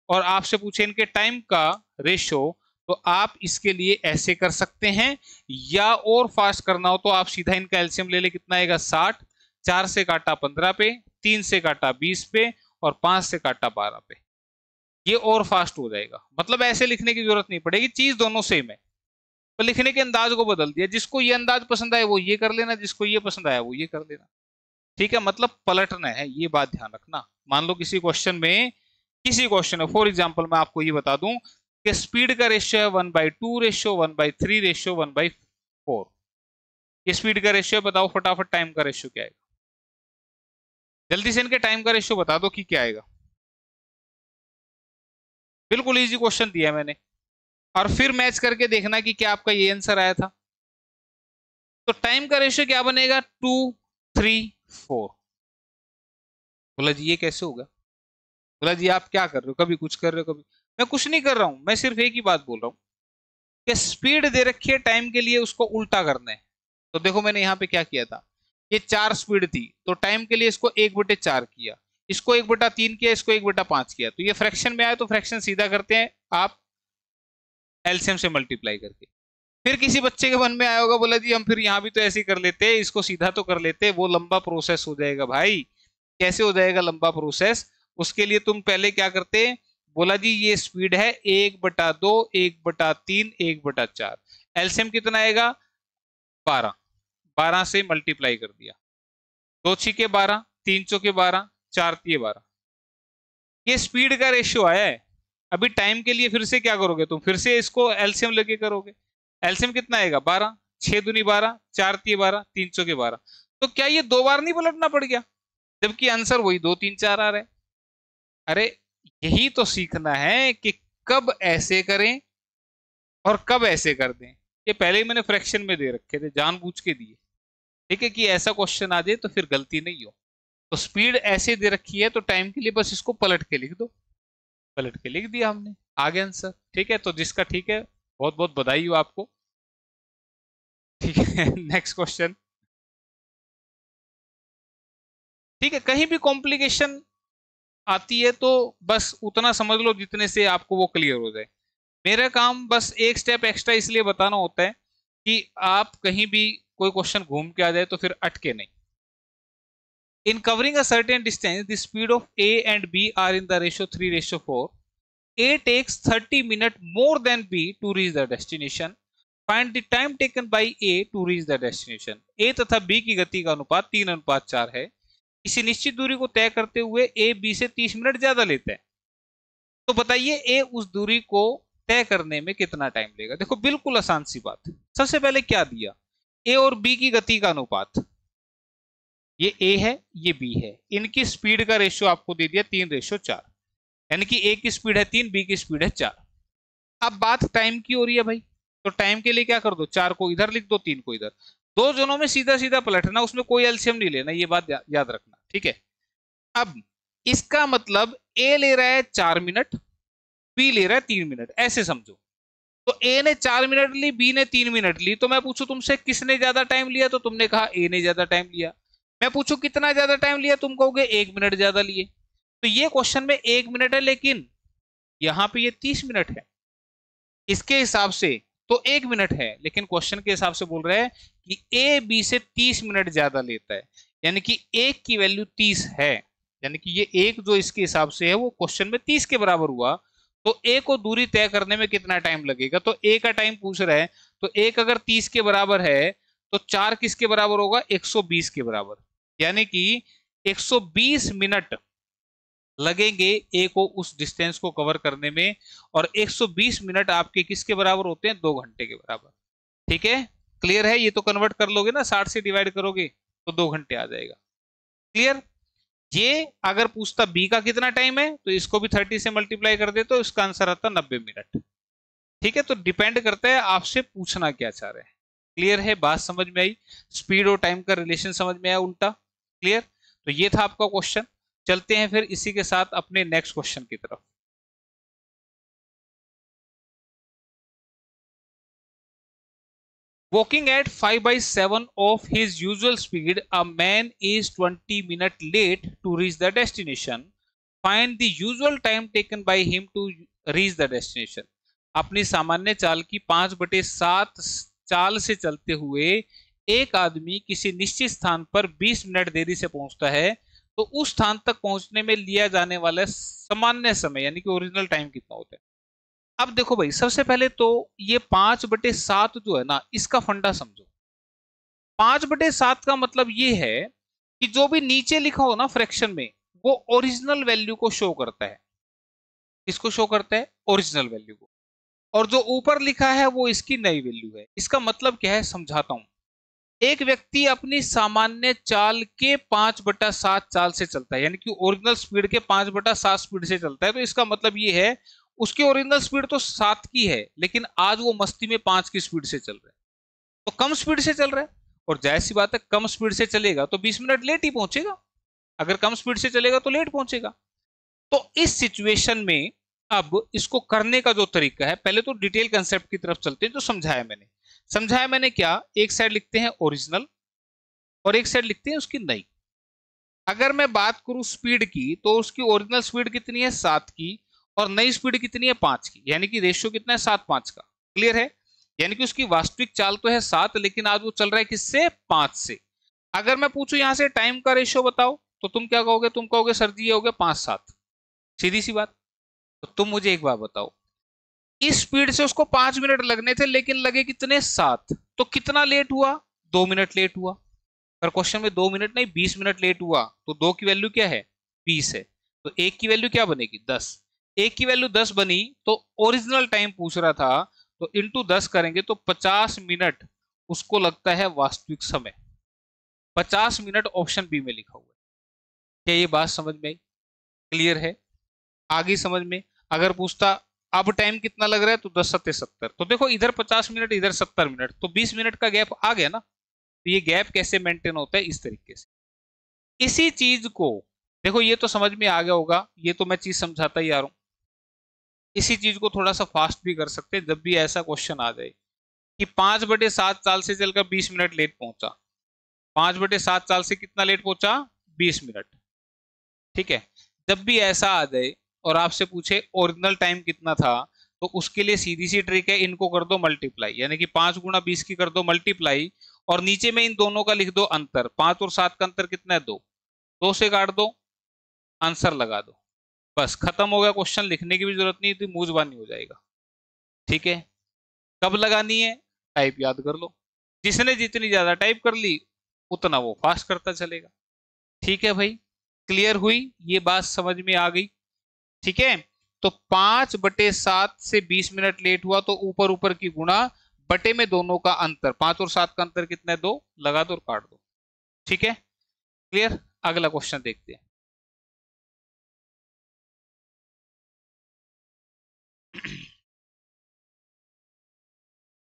और आपसे पूछे इनके टाइम का रेशियो, तो आप इसके लिए ऐसे कर सकते हैं, या और फास्ट करना हो तो आप सीधा इनका एलसीएम ले ले। कितना आएगा? 60। 4 से काटा 15 पे, 3 से काटा 20 पे, और 5 से काटा 12 पे। ये और फास्ट हो जाएगा। मतलब ऐसे लिखने की जरूरत नहीं पड़ेगी, चीज दोनों सेम है, तो लिखने के अंदाज को बदल दिया। जिसको ये अंदाज पसंद आए वो ये कर लेना, जिसको ये पसंद आया वो ये कर लेना। ठीक है, मतलब पलटना है, ये बात ध्यान रखना। मान लो किसी क्वेश्चन में, फॉर एग्जाम्पल मैं आपको ये बता दूं कि स्पीड का रेशियो है 1/2 रेशियो, 1/3 रेशियो, 1/4। ये स्पीड का रेशियो बताओ फटाफट, टाइम का रेशियो क्या आएगा? जल्दी से इनके टाइम का रेशियो बता दो कि क्या आएगा। बिल्कुल इजी क्वेश्चन दिया मैंने, और फिर मैच करके देखना कि क्या आपका ये आंसर आया था। तो टाइम का रेशियो क्या बनेगा? 2 3 4। बोला जी ये कैसे होगा? बोला जी आप क्या कर रहे हो, कभी कुछ कर रहे हो कभी। मैं कुछ नहीं कर रहा हूं, मैं सिर्फ एक ही बात बोल रहा हूं कि स्पीड दे रखी है टाइम के लिए, उसको उल्टा करना है। तो देखो मैंने यहां पे क्या किया था, ये 4 स्पीड थी, तो टाइम के लिए इसको 1/4 किया, इसको 1/3 किया, इसको 1/5 किया। तो ये फ्रैक्शन में आया, तो फ्रैक्शन सीधा करते हैं आप एलसीएम से मल्टीप्लाई करके। फिर किसी बच्चे के मन में आया होगा, बोला जी हम फिर यहाँ भी तो ऐसे ही कर लेते हैं, इसको सीधा तो कर लेते हैं। वो लंबा प्रोसेस हो जाएगा भाई। कैसे हो जाएगा लंबा प्रोसेस? उसके लिए तुम पहले क्या करते? बोला जी ये स्पीड है 1/2, 1/3, 1/4। एलसीएम कितना आएगा? 12। 12 से मल्टीप्लाई कर दिया, 2 छीके 12, 3 चौके 12, 4 तिये 12। ये स्पीड का रेशियो आया है। अभी टाइम के लिए फिर से क्या करोगे तुम? फिर से इसको एलसीएम लेके करोगे। एलसीएम कितना आएगा? 12। 6 दूनी 12, 4 तिये 12, 3 चौके 12। तो क्या ये 2 बार नहीं पलटना पड़ गया, जबकि आंसर वही 2 3 4 आ रहा है? अरे यही तो सीखना है कि कब ऐसे करें और कब ऐसे कर दें। ये पहले ही मैंने फ्रैक्शन में दे रखे थे, जानबूझ के दिए। ठीक है, कि ऐसा क्वेश्चन आ जाए तो फिर गलती नहीं हो। तो स्पीड ऐसे दे रखी है, तो टाइम के लिए बस इसको पलट के लिख दो। पलट के लिख दिया हमने, आ गया आंसर। ठीक है, तो जिसका ठीक है बहुत बहुत बधाई हो आपको। ठीक है नेक्स्ट क्वेश्चन। ठीक है, कहीं भी कॉम्प्लिकेशन आती है तो बस उतना समझ लो जितने से आपको वो क्लियर हो जाए। मेरा काम बस एक स्टेप एक्स्ट्रा इसलिए बताना होता है कि आप कहीं भी कोई क्वेश्चन घूम के आ जाए तो फिर अटके नहीं। In covering a certain distance the speed of A and B are in the ratio 3:4। A takes 30 minutes more than B to reach the destination. Find the time taken by A to reach the destination. A तथा B की गति का अनुपात 3:4 है। किसी निश्चित दूरी को तय करते हुए A B से 30 मिनट ज्यादा लेता है। तो बताइए A उस दूरी को तय करने में कितना टाइम लेगा? देखो बिल्कुल आसान सी बात। सबसे पहले क्या दिया? A और B की गति का अनुपात। ये A है, ये B है। इनकी स्पीड का रेशियो आपको दे दिया 3:4, यानी कि ए की स्पीड है 3, बी की स्पीड है 4। अब बात टाइम की हो रही है भाई, तो टाइम के लिए क्या कर दो? 4 को इधर लिख दो, 3 को इधर। दो जनों में सीधा सीधा पलटना, उसमें कोई एलसीएम नहीं लेना, ये बात याद रखना। ठीक है, अब इसका मतलब ए ले रहा है 4 मिनट, बी ले रहा है 3 मिनट, ऐसे समझो। तो ए ने 4 मिनट ली, बी ने 3 मिनट ली। तो मैं पूछूं तुमसे किसने ज्यादा टाइम लिया, तो तुमने कहा ए ने ज्यादा टाइम लिया। मैं पूछूं कितना ज्यादा टाइम लिया, तुम कहोगे 1 मिनट ज्यादा लिए। तो ये क्वेश्चन में 1 मिनट है, लेकिन यहां पे ये 30 मिनट है। इसके हिसाब से तो 1 मिनट है, लेकिन क्वेश्चन के हिसाब से बोल रहे हैं कि ए बी से 30 मिनट ज्यादा लेता है, यानी कि एक की वैल्यू 30 है। यानी कि ये एक जो इसके हिसाब से है वो क्वेश्चन में 30 के बराबर हुआ। तो ए को दूरी तय करने में कितना टाइम लगेगा? तो ए का टाइम पूछ रहा है, तो एक अगर 30 के बराबर है तो 4 किसके बराबर होगा? 120 के बराबर। यानी कि 120 मिनट लगेंगे ए को उस डिस्टेंस को कवर करने में, और 120 मिनट आपके किसके बराबर होते हैं? 2 घंटे के बराबर। ठीक है, क्लियर है? ये तो कन्वर्ट कर लोगे ना, 60 से डिवाइड करोगे तो 2 घंटे आ जाएगा। क्लियर? ये अगर पूछता बी का कितना टाइम है, तो इसको भी 30 से मल्टीप्लाई कर दे, तो इसका आंसर आता 90 मिनट। ठीक है, तो डिपेंड करता है आपसे पूछना क्या चाह रहे हैं। क्लियर है? बात समझ में आई? स्पीड और टाइम का रिलेशन समझ में आया उल्टा? क्लियर? तो ये था आपका क्वेश्चन। चलते हैं फिर इसी के साथ अपने नेक्स्ट क्वेश्चन की तरफ। Walking at 5/7 of his usual speed, a man is 20 minutes late to reach the destination. Find the usual time taken by him to reach the destination. अपनी सामान्य चाल की 5/7 चाल से चलते हुए एक आदमी किसी निश्चित स्थान पर 20 मिनट देरी से पहुंचता है, तो उस स्थान तक पहुंचने में लिया जाने वाला सामान्य समय यानी कि ओरिजिनल टाइम कितना होता है। अब देखो भाई, सबसे पहले तो ये 5/7 जो है ना, इसका फंडा समझो। 5/7 का मतलब ये है कि जो भी नीचे लिखा हो ना फ्रैक्शन में, वो ओरिजिनल वैल्यू को शो करता है। किसको शो करता है? ओरिजिनल वैल्यू को। और जो ऊपर लिखा है वो इसकी नई वैल्यू है। इसका मतलब क्या है, समझाता हूं। एक व्यक्ति अपनी सामान्य चाल के 5/7 चाल से चलता है, यानी कि ओरिजिनल स्पीड के 5/7 स्पीड से चलता है। तो इसका मतलब ये है उसकी ओरिजिनल स्पीड तो 7 की है, लेकिन आज वो मस्ती में 5 की स्पीड से चल रहा है, तो कम स्पीड से चल रहा है। और जाहिर सी बात है, कम स्पीड से चलेगा तो 20 मिनट लेट ही पहुंचेगा। अगर कम स्पीड से चलेगा तो लेट पहुंचेगा। तो इस सिचुएशन में अब इसको करने का जो तरीका है, पहले तो डिटेल कंसेप्ट की तरफ चलते हैं। जो समझाया मैंने क्या, एक साइड लिखते हैं ओरिजिनल और एक साइड लिखते हैं उसकी नई। अगर मैं बात करूं स्पीड की, तो उसकी ओरिजिनल स्पीड कितनी है? 7 की, और नई स्पीड कितनी है? 5 की, यानी कि रेशियो कितना है? 7/5 का। क्लियर है? यानी कि उसकी वास्तविक चाल तो है 7, लेकिन आज वो चल रहा है किससे? 5 से। अगर मैं पूछूं यहां से टाइम का रेशियो बताओ, तो तुम क्या कहोगे? तुम कहोगे सर जी ये हो गया 5/7। सीधी सी बात। तो तुम मुझे एक बात बताओ, इस स्पीड से उसको 5 मिनट लगने थे, लेकिन लगे कितने? 7। तो कितना लेट हुआ? 2 मिनट लेट हुआ। पर क्वेश्चन में 2 मिनट नहीं 20 मिनट लेट हुआ, तो 2 की वैल्यू क्या है? 20 है। तो 1 की वैल्यू क्या बनेगी? 10। 1 की वैल्यू 10 बनी, तो ओरिजिनल टाइम पूछ रहा था, तो इंटू 10 करेंगे तो 50 मिनट उसको लगता है वास्तविक समय। 50 मिनट ऑप्शन बी में लिखा हुआ है। क्या ये बात समझ में आई? क्लियर है? आगे समझ में? अगर पूछता अब टाइम कितना लग रहा है, तो 10 सत्ते 70, तो देखो इधर 50 मिनट इधर 70 मिनट, तो 20 मिनट का गैप आ गया ना। तो ये गैप कैसे मेंटेन होता है? इस तरीके से। इसी चीज को देखो, ये तो समझ में आ गया होगा, ये तो मैं चीज समझाता ही आ रहा हूं। इसी चीज को थोड़ा सा फास्ट भी कर सकते हैं। जब भी ऐसा क्वेश्चन आ जाए कि 5/7 साल से चलकर 20 मिनट लेट पहुंचा, 5/7 साल से कितना लेट पहुंचा? 20 मिनट। ठीक है? जब भी ऐसा आ जाए और आपसे पूछे ओरिजिनल टाइम कितना था, तो उसके लिए सीधी सी ट्रिक है, इनको कर दो मल्टीप्लाई, यानी कि 5 × 20 की कर दो मल्टीप्लाई, और नीचे में इन दोनों का लिख दो अंतर। 5 और 7 का अंतर कितना है? 2। 2 से काट दो, आंसर लगा दो, बस खत्म हो गया क्वेश्चन। लिखने की भी जरूरत नहीं थी, मुंह जुबानी हो जाएगा। ठीक है? कब लगानी है? टाइप याद कर लो। जिसने जितनी ज्यादा टाइप कर ली, उतना वो फास्ट करता चलेगा। ठीक है भाई? क्लियर हुई ये बात? समझ में आ गई? ठीक है? तो 5/7 से 20 मिनट लेट हुआ, तो ऊपर ऊपर की गुणा, बटे में दोनों का अंतर। 5 और 7 का अंतर कितना है? 2। लगा दो और काट दो। ठीक है? क्लियर? अगला क्वेश्चन देखते हैं।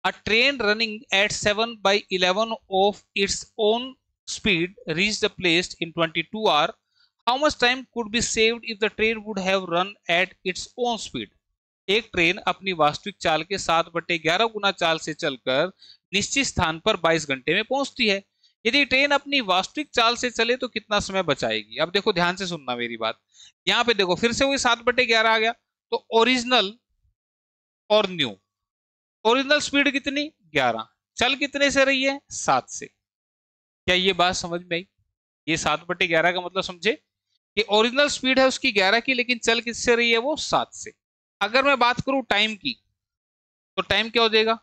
A train running at 7/11 of its own speed reached the place in 22 hours. How much time could be saved if the train would have run at its own speed? एक train अपनी वास्तविक चाल के 7/11 गुना चाल से चलकर निश्चित स्थान पर 22 घंटे में पहुंचती है। यदि ट्रेन अपनी वास्तविक चाल से चले तो कितना समय बचाएगी? अब देखो ध्यान से सुनना मेरी बात। यहाँ पे देखो फिर से वही 7/11 आ गया। तो ओरिजिनल और न्यू, ओरिजिनल स्पीड कितनी? 11। चल कितने से रही है? 7 से। क्या ये बात समझ में आई? ये 7/11 का मतलब समझे कि ओरिजिनल स्पीड है उसकी 11 की, लेकिन चल किससे रही है? वो 7 से। अगर मैं बात करूं टाइम की, तो टाइम क्या हो जाएगा?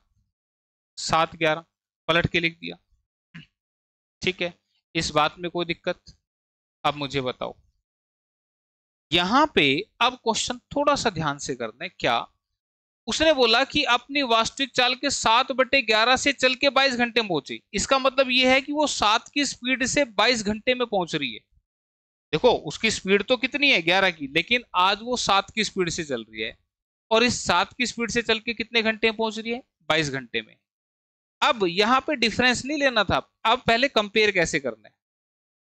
7/11 पलट के लिख दिया। ठीक है? इस बात में कोई दिक्कत? अब मुझे बताओ, यहां पे अब क्वेश्चन थोड़ा सा ध्यान से करना है। क्या उसने बोला कि अपनी वास्तविक चाल के 7/11 से चल के 22 घंटे में पहुंची। इसका मतलब यह है कि वो 7 की स्पीड से 22 घंटे में पहुंच रही है। देखो उसकी स्पीड तो कितनी है? 11 की, लेकिन आज वो 7 की स्पीड से चल रही है, और इस 7 की स्पीड से चल के कितने घंटे में पहुंच रही है? 22 घंटे में। अब यहां पे डिफरेंस नहीं लेना था, अब पहले कंपेयर कैसे करना है।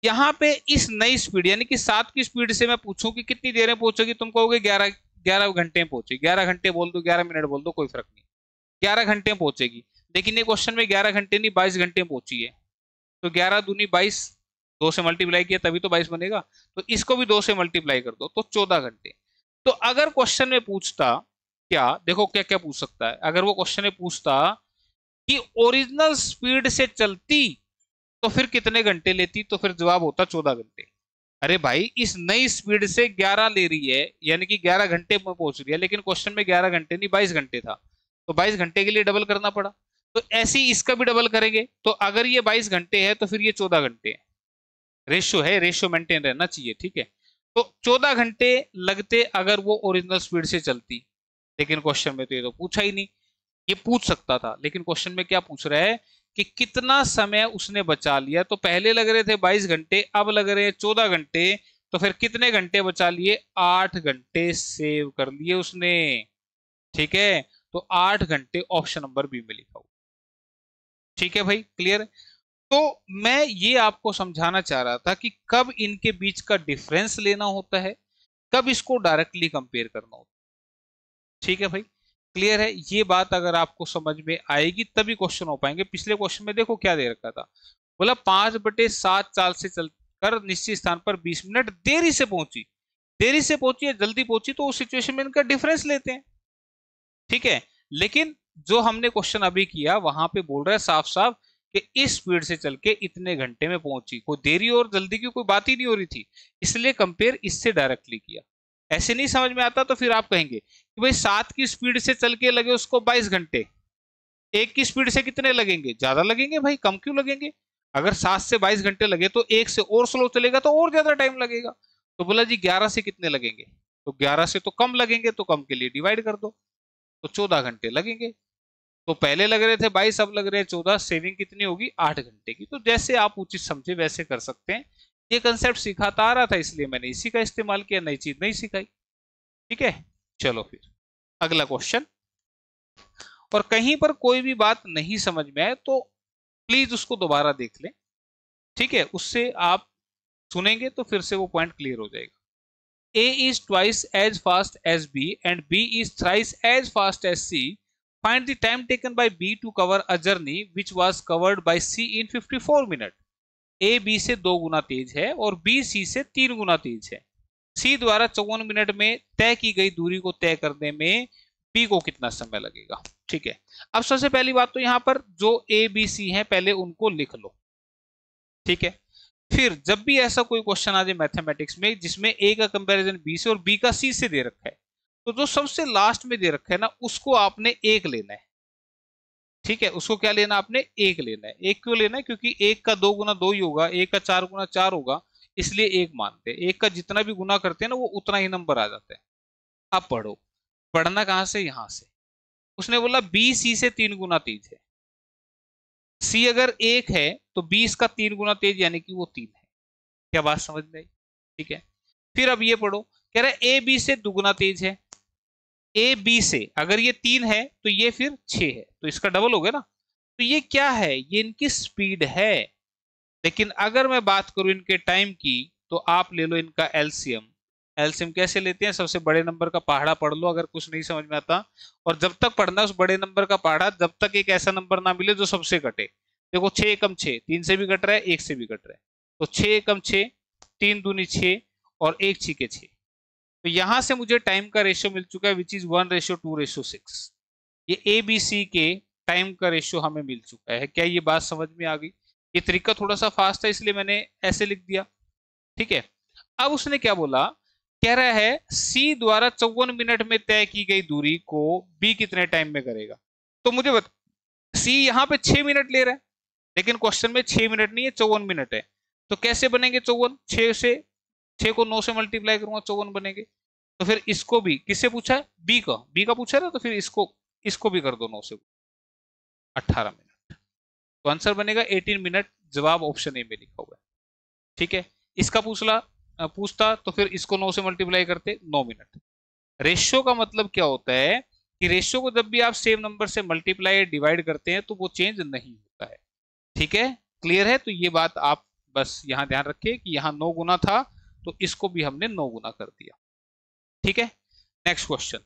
यहाँ पे इस नई स्पीड यानी कि 7 की स्पीड से मैं पूछूं कि कितनी देर में पहुंचोगी, तुम कहोगे 11 घंटे में पहुंचेगी। 11 घंटे बोल दो, 11 मिनट बोल दो, कोई फर्क नहीं, 11 घंटे में पहुंचेगी। लेकिन ये क्वेश्चन में 11 घंटे नहीं 22 घंटे में पहुंची है। तो 11 दूनी 22, 2 से मल्टीप्लाई किया तभी तो 22 बनेगा। तो इसको भी 2 से मल्टीप्लाई कर दो तो 14 घंटे। तो अगर क्वेश्चन में पूछता, क्या देखो क्या क्या पूछ सकता है, अगर वो क्वेश्चन में पूछता कि ओरिजिनल स्पीड से चलती तो फिर कितने घंटे लेती, तो फिर जवाब होता 14 घंटे। अरे भाई इस नई स्पीड से 11 ले रही है यानी कि 11 घंटे में पहुंच रही है, लेकिन क्वेश्चन में 11 घंटे नहीं 22 घंटे था, तो 22 घंटे के लिए डबल करना पड़ा। तो ऐसे ही इसका भी डबल करेंगे, तो अगर ये 22 घंटे है तो फिर ये 14 घंटे है। रेशियो है, रेशियो मेंटेन रहना चाहिए, ठीक है। तो 14 घंटे लगते अगर वो ओरिजिनल स्पीड से चलती, लेकिन क्वेश्चन में तो ये तो पूछा ही नहीं। ये पूछ सकता था, लेकिन क्वेश्चन में क्या पूछ रहा है कि कितना समय उसने बचा लिया। तो पहले लग रहे थे 22 घंटे, अब लग रहे हैं 14 घंटे, तो फिर कितने घंटे बचा लिए, 8 घंटे सेव कर लिए उसने, ठीक है। तो 8 घंटे ऑप्शन नंबर बी में लिखा हुआ, ठीक है भाई, क्लियर। तो मैं ये आपको समझाना चाह रहा था कि कब इनके बीच का डिफरेंस लेना होता है, कब इसको डायरेक्टली कंपेयर करना होता है, ठीक है भाई, क्लियर है। ये बात अगर आपको समझ में आएगी तभी क्वेश्चन हो पाएंगे। पिछले क्वेश्चन में देखो क्या दे रखा था, बोला 5/7 चाल से चलकर निश्चित स्थान पर 20 मिनट देरी से पहुंची। देरी से पहुंची या जल्दी पहुंची, तो उस सिचुएशन में इनका डिफरेंस लेते हैं, ठीक है। लेकिन जो हमने क्वेश्चन अभी किया वहां पे बोल रहा है साफ साफ कि इस स्पीड से चल के इतने घंटे में पहुंची, कोई देरी और जल्दी की कोई बात ही नहीं हो रही थी, इसलिए कंपेयर इससे डायरेक्टली किया। ऐसे नहीं समझ में आता तो फिर आप कहेंगे कि भाई 7 की स्पीड से चल के लगे उसको 22 घंटे, 1 की स्पीड से कितने लगेंगे, ज्यादा लगेंगे भाई, कम क्यों लगेंगे। अगर 7 से 22 घंटे लगे तो 1 से और स्लो चलेगा तो और ज्यादा टाइम लगेगा। तो बोला जी 11 से कितने लगेंगे, तो 11 से तो कम लगेंगे, तो कम के लिए डिवाइड कर दो, तो 14 घंटे लगेंगे। तो पहले लग रहे थे 22, अब लग रहे हैं 14, सेविंग कितनी होगी 8 घंटे की। तो जैसे आप उचित समझे वैसे कर सकते हैं। ये कंसेप्ट सिखाता आ रहा था इसलिए मैंने इसी का इस्तेमाल किया, नई चीज नहीं सिखाई, ठीक है। चलो फिर अगला क्वेश्चन। और कहीं पर कोई भी बात नहीं समझ में आए तो प्लीज उसको दोबारा देख लें, ठीक है, उससे आप सुनेंगे तो फिर से वो पॉइंट क्लियर हो जाएगा। A is twice as fast as B and B is thrice as fast as C. Find the time taken by B to cover a journey which was covered by C in 54 minutes. A B से 2 गुना तेज है और B C से 3 गुना तेज है। C द्वारा 54 minute में तय की गई दूरी को तय करने में B को कितना समय लगेगा, ठीक है। अब सबसे पहली बात तो यहाँ पर जो A B C है पहले उनको लिख लो, ठीक है। फिर जब भी ऐसा कोई क्वेश्चन आ जाए मैथमेटिक्स में जिसमें ए का कंपैरिजन बी से और बी का सी से दे रखा है, तो जो सबसे लास्ट में दे रखा है ना उसको आपने एक लेना है, ठीक है। उसको क्या लेना, आपने एक लेना है। एक क्यों लेना है, क्योंकि एक का 2 गुना 2 ही होगा, एक का 4 गुना 4 होगा, इसलिए एक मानते हैं। एक का जितना भी गुना करते हैं ना वो उतना ही नंबर आ जाता है। अब पढ़ो, पढ़ना कहां से, यहां से। उसने बोला बी सी से 3 गुना तेज है। सी अगर एक है तो बी इसका 3 गुना तेज यानी कि वो 3 है। क्या बात समझ में आई, ठीक है। फिर अब ये पढ़ो, कह रहा है ए बी से दुगुना तेज है। ए बी से अगर ये 3 है तो ये फिर 6 है, तो इसका डबल हो गया ना। तो ये क्या है, ये इनकी स्पीड है। लेकिन अगर मैं बात करूं इनके टाइम की, तो आप ले लो इनका एलसीएम। एलसीएम कैसे लेते हैं, सबसे बड़े नंबर का पहाड़ा पढ़ लो अगर कुछ नहीं समझ में आता, और जब तक पढ़ना उस बड़े नंबर का पहाड़ा जब तक एक ऐसा नंबर ना मिले जो सबसे कटे। देखो 6 कम 6, 3 से भी कट रहा है 1 से भी कट रहा है, तो 6 कम 6, 3 दूनी 6 और 1 6 के 6। तो यहां से मुझे टाइम का रेशियो मिल चुका है विच इज 1:2:6। ये ए बी सी के टाइम का रेशियो हमें मिल चुका है। क्या ये बात समझ में आ गई। ये तरीका थोड़ा सा फास्ट है इसलिए मैंने ऐसे लिख दिया, ठीक है। अब उसने क्या बोला, कह रहा है सी द्वारा 54 मिनट में तय की गई दूरी को बी कितने टाइम में करेगा। तो मुझे बता, सी यहाँ पे 6 मिनट ले रहा है, लेकिन क्वेश्चन में 6 मिनट नहीं है 54 मिनट है। तो कैसे बनेंगे 54, 6 को 9 से मल्टीप्लाई करूंगा 54 बनेंगे। तो फिर इसको भी किससे पूछा है, बी का पूछा ना, तो फिर इसको भी कर दो 9 से 18 मिनट। तो आंसर बनेगा 18 मिनट। जवाब ऑप्शन ए में लिखा हुआ है, ठीक है। इसका पूछता तो फिर इसको 9 से मल्टीप्लाई करते 9 मिनट। रेशियो का मतलब क्या होता है कि रेशियो को जब भी आप सेम नंबर से मल्टीप्लाई डिवाइड करते हैं तो वो चेंज नहीं होता है, ठीक है, क्लियर है। तो ये बात आप बस यहाँ ध्यान रखिए कि यहाँ 9 गुना था तो इसको भी हमने 9 गुना कर दिया। ठीक है, next question.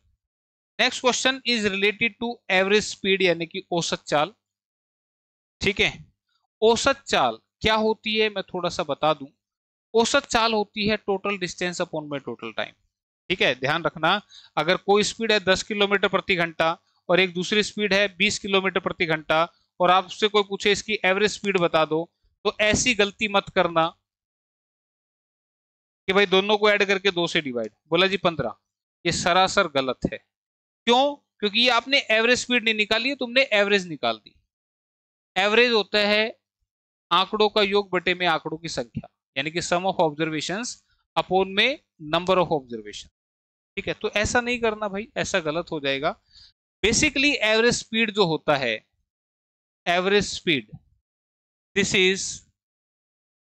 Next question is related to average speed यानी कि औसत चाल। ठीक है, औसत चाल क्या होती है मैं थोड़ा सा बता दूं। औसत चाल होती है टोटल डिस्टेंस अपॉन में टोटल टाइम। ठीक है, ध्यान रखना, अगर कोई स्पीड है 10 किलोमीटर प्रति घंटा और एक दूसरी स्पीड है 20 किलोमीटर प्रति घंटा और आपसे कोई पूछे इसकी एवरेज स्पीड बता दो, तो ऐसी गलती मत करना कि भाई दोनों को ऐड करके 2 से डिवाइड, बोला जी 15। ये सरासर गलत है। क्यों? क्योंकि ये आपने एवरेज स्पीड नहीं निकाली है, तुमने एवरेज निकाल दी। एवरेज होता है आंकड़ों का योग बटे में आंकड़ों की संख्या, यानी कि सम ऑफ ऑब्जर्वेशंस अपॉन में नंबर ऑफ ऑब्जर्वेशन। ठीक है, तो ऐसा नहीं करना भाई, ऐसा गलत हो जाएगा। बेसिकली एवरेज स्पीड जो होता है, average speed, this is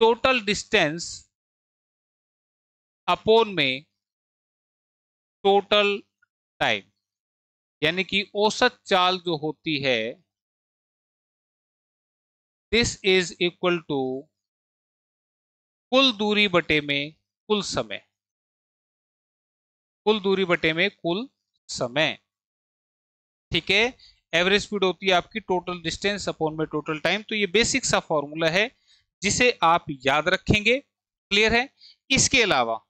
total distance upon में टोटल टाइम, यानी कि औसत चाल जो होती है, दिस इज इक्वल टू कुल दूरी बटे में कुल समय, कुल दूरी बटे में कुल समय। ठीक है, एवरेज स्पीड होती है आपकी टोटल डिस्टेंस अपॉन में टोटल टाइम। तो ये बेसिक सा फॉर्मूला है जिसे आप याद रखेंगे। क्लियर है? इसके अलावा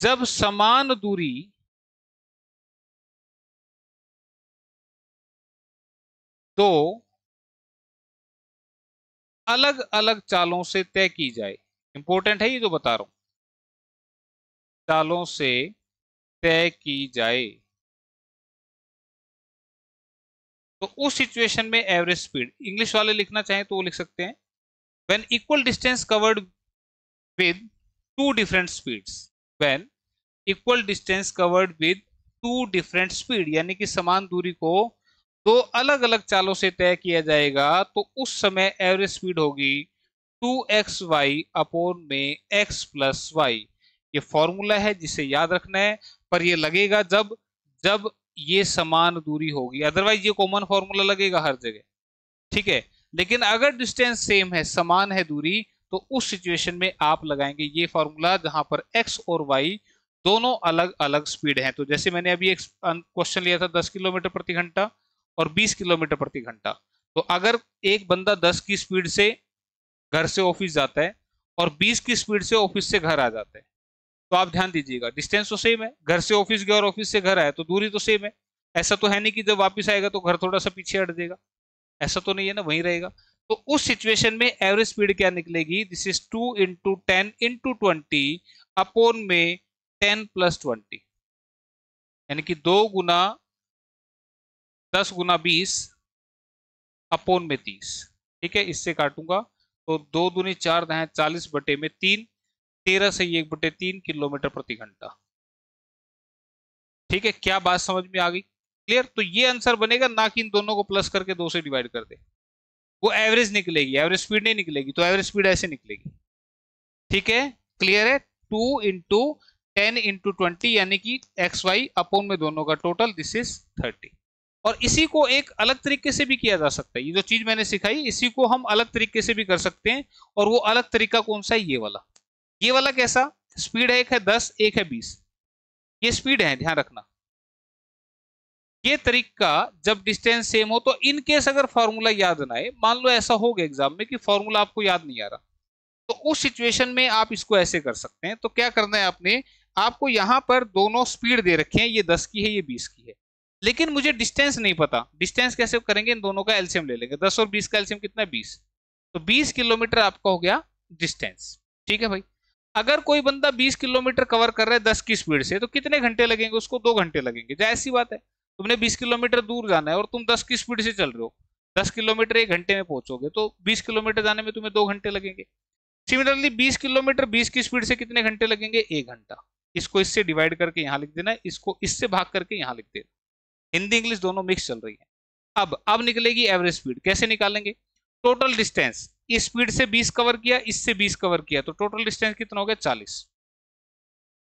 जब समान दूरी दो अलग अलग चालों से तय की जाए, इंपॉर्टेंट है ये जो बता रहा हूं, चालों से तय की जाए, तो उस सिचुएशन में एवरेज स्पीड, इंग्लिश वाले लिखना चाहें तो वो लिख सकते हैं, when equal distance covered with two different speeds, when equal distance covered with two different speed, यानी कि समान दूरी को दो अलग अलग चालों से तय किया जाएगा, तो उस समय एवरेज स्पीड होगी 2xy अपॉन में x प्लस वाई। ये फॉर्मूला है जिसे याद रखना है, पर ये लगेगा जब जब ये समान दूरी होगी, अदरवाइज ये कॉमन फॉर्मूला लगेगा हर जगह। ठीक है, लेकिन अगर डिस्टेंस सेम है, समान है दूरी, तो उस सिचुएशन में आप लगाएंगे ये फॉर्मूला जहां पर x और y दोनों अलग अलग स्पीड है। तो जैसे मैंने अभी एक क्वेश्चन लिया था 10 किलोमीटर प्रति घंटा और 20 किलोमीटर प्रति घंटा, तो अगर एक बंदा 10 की स्पीड से घर से ऑफिस जाता है और 20 की स्पीड से ऑफिस से घर आ जाता है, तो आप ध्यान दीजिएगा डिस्टेंस तो सेम है, घर से ऑफिस गया और ऑफिस से घर आया तो दूरी तो सेम है। ऐसा तो है नहीं कि जब वापस आएगा तो घर थोड़ा सा पीछे हट जाएगा, ऐसा तो नहीं है ना, वहीं रहेगा। तो उस सिचुएशन में एवरेज स्पीड क्या निकलेगी? This is 2 into 10 into 20 upon में 10 प्लस 20, यानी कि 2 गुना 10 गुना 20 अपॉन में 30। ठीक है, इससे काटूंगा तो 2 दूनी 4 दाएं 40 बटे में 3, 13 से 1 बटे 3 किलोमीटर प्रति घंटा। ठीक है, क्या बात समझ में आ गई? क्लियर? तो ये आंसर बनेगा, ना कि इन दोनों को प्लस करके 2 से डिवाइड कर दे, वो एवरेज निकलेगी, एवरेज स्पीड नहीं निकलेगी। तो एवरेज स्पीड ऐसे निकलेगी। ठीक है, क्लियर है? 2 इंटू 10 इंटू 20 यानी कि एक्स वाई अपॉन में दोनों का टोटल, दिस इज 30। और इसी को एक अलग तरीके से भी किया जा सकता है, ये जो चीज मैंने सिखाई इसी को हम अलग तरीके से भी कर सकते हैं। और वो अलग तरीका कौन सा है? ये वाला। ये वाला कैसा? स्पीड है, एक है 10 एक है 20, ये स्पीड है, ध्यान रखना। ये तरीका जब डिस्टेंस सेम हो, तो इन केस अगर फॉर्मूला याद ना आए, मान लो ऐसा हो गया एग्जाम में कि फॉर्मूला आपको याद नहीं आ रहा, तो उस सिचुएशन में आप इसको ऐसे कर सकते हैं। तो क्या करना है आपने, आपको यहां पर दोनों स्पीड दे रखे हैं, ये 10 की है ये 20 की है, लेकिन मुझे डिस्टेंस नहीं पता। डिस्टेंस कैसे करेंगे? इन दोनों का एलसीएम ले लेंगे, 10 और 20 का एलसीएम कितना है? 20। तो 20 किलोमीटर आपका हो गया डिस्टेंस। ठीक है भाई, अगर कोई बंदा 20 किलोमीटर कवर कर रहा है 10 की स्पीड से, तो कितने घंटे लगेंगे उसको? 2 घंटे लगेंगे। जाहिर सी बात है, तुमने 20 किलोमीटर दूर जाना है और तुम 10 की स्पीड से चल रहे हो, 10 किलोमीटर 1 घंटे में पहुंचोगे, तो 20 किलोमीटर जाने में तुम्हें 2 घंटे लगेंगे। सिमिलरली 20 किलोमीटर 20 की स्पीड से कितने घंटे लगेंगे? 1 घंटा। इसको इससे डिवाइड करके यहां लिख देना, इसको इससे भाग करके यहां लिख देना। हिंदी इंग्लिश दोनों मिक्स चल रही है। अब निकलेगी एवरेज स्पीड। कैसे निकालेंगे? टोटल डिस्टेंस, इस स्पीड से 20 कवर किया, इससे 20 कवर किया, तो टोटल डिस्टेंस कितना हो गया? 40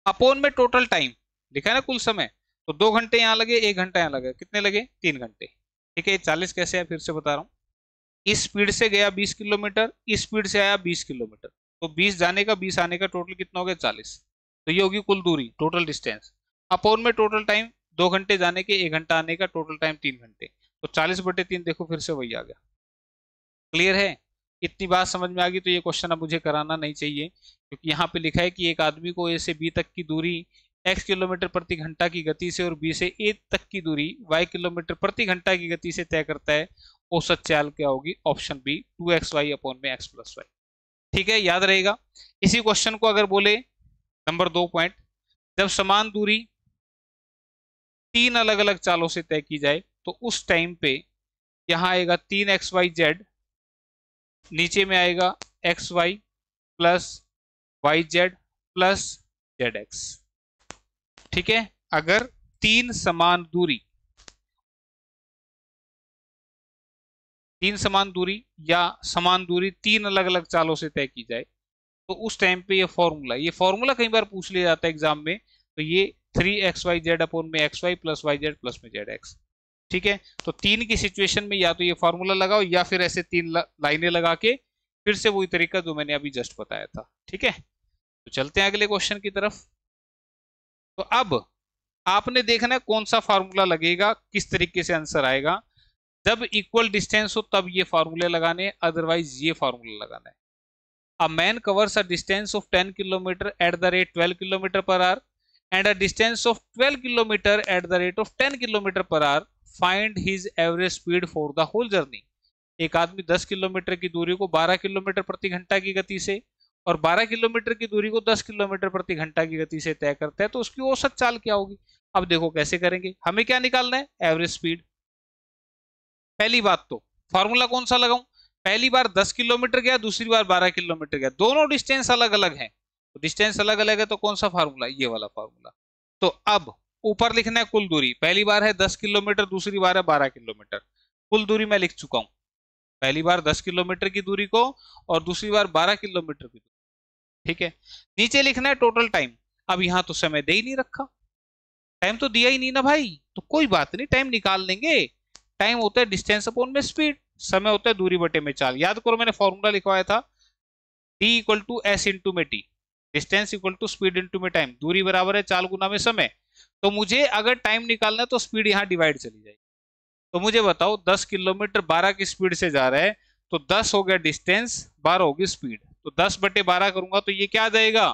अपॉन में टोटल टाइम लिखा है ना, कुल समय। तो 2 घंटे यहां लगे, 1 घंटा यहां लगे, कितने लगे? 3 घंटे। ठीक है, 40 कैसे है फिर से बता रहा हूं, इस स्पीड से गया 20 किलोमीटर, इस स्पीड से आया 20 किलोमीटर, तो 20 जाने का 20 आने का टोटल कितना हो गया 40। तो ये होगी कुल दूरी, टोटल डिस्टेंस। अपॉन में टोटल टाइम 2 घंटे जाने के, 1 घंटा आने का, टोटल टाइम 3 घंटे, तो 40/3 देखो फिर से वही आ गया। क्लियर है? इतनी बात समझ में आ गई तो ये क्वेश्चन अब मुझे कराना नहीं चाहिए, क्योंकि यहाँ पे लिखा है कि एक आदमी को ए से बी तक की दूरी x किलोमीटर प्रति घंटा की गति से और b से a तक की दूरी y किलोमीटर प्रति घंटा की गति से तय करता है। औसत चाल क्या होगी? ऑप्शन बी 2xy/में x+y। ठीक है, याद रहेगा। इसी क्वेश्चन को अगर बोले नंबर 2 पॉइंट, जब समान दूरी 3 अलग अलग चालों से तय की जाए तो उस टाइम पे यहाँ आएगा 3xyz, नीचे में आएगा xy plus yz plus zx। ठीक है, अगर तीन समान दूरी या समान दूरी 3 अलग अलग चालों से तय की जाए तो उस टाइम पे ये फॉर्मूला कई बार पूछ लिया जाता है एग्जाम में, तो ये 3xyz/में xy प्लस yz प्लस में zx। ठीक है, तो 3 की सिचुएशन में या तो ये फॉर्मूला लगाओ या फिर ऐसे 3 लाइनें लगा के फिर से वही तरीका जो मैंने अभी जस्ट बताया था। ठीक है, तो चलते हैं अगले क्वेश्चन की तरफ। तो अब आपने देखना है कौन सा फार्मूला लगेगा, किस तरीके से आंसर आएगा। जब इक्वल डिस्टेंस हो तब ये फार्मूले लगाने, अदरवाइज ये फार्मूला लगाना है। A man covers a distance of 10 km at the rate 12 km per hour and a distance of 12 km at the rate of 10 km per hour. Find his average speed for the whole journey. एक आदमी 10 kilometre की दूरी को 12 kilometre प्रति घंटा की गति से और 12 किलोमीटर की दूरी को 10 किलोमीटर प्रति घंटा की गति से तय करता है, तो उसकी औसत चाल क्या होगी? अब देखो कैसे करेंगे, हमें क्या निकालना है? Average speed. पहली बात तो फॉर्मूला कौन सा लगाऊं? पहली बार 10 किलोमीटर गया, दूसरी बार 12 किलोमीटर गया, दोनों डिस्टेंस अलग अलग हैं, तो डिस्टेंस अलग अलग है तो कौन सा फार्मूला? ये वाला फार्मूला। तो अब ऊपर लिखना है कुल दूरी, पहली बार है 10 किलोमीटर, दूसरी बार है 12 किलोमीटर। कुल दूरी मैं लिख चुका हूं, पहली बार 10 किलोमीटर की दूरी को और दूसरी बार 12 किलोमीटर की दूरी। ठीक है, नीचे लिखना है टोटल टाइम। अब यहां तो समय दे ही नहीं रखा, टाइम तो दिया ही नहीं ना भाई, तो कोई बात नहीं, टाइम निकाल लेंगे। टाइम होता है डिस्टेंस अपॉन में स्पीड, समय होता है दूरी बटे में चाल। याद करो मैंने फॉर्मूला लिखवाया था, D = S × में T, distance equal to speed into में टाइम, दूरी बराबर है चाल गुना में समय। तो मुझे अगर टाइम निकालना है तो स्पीड यहाँ डिवाइड चली जाएगी। तो मुझे बताओ 10 किलोमीटर 12 की स्पीड से जा रहा है, तो 10 हो गया डिस्टेंस, 12 होगी स्पीड, तो 10/12 करूंगा तो ये क्या आ जाएगा?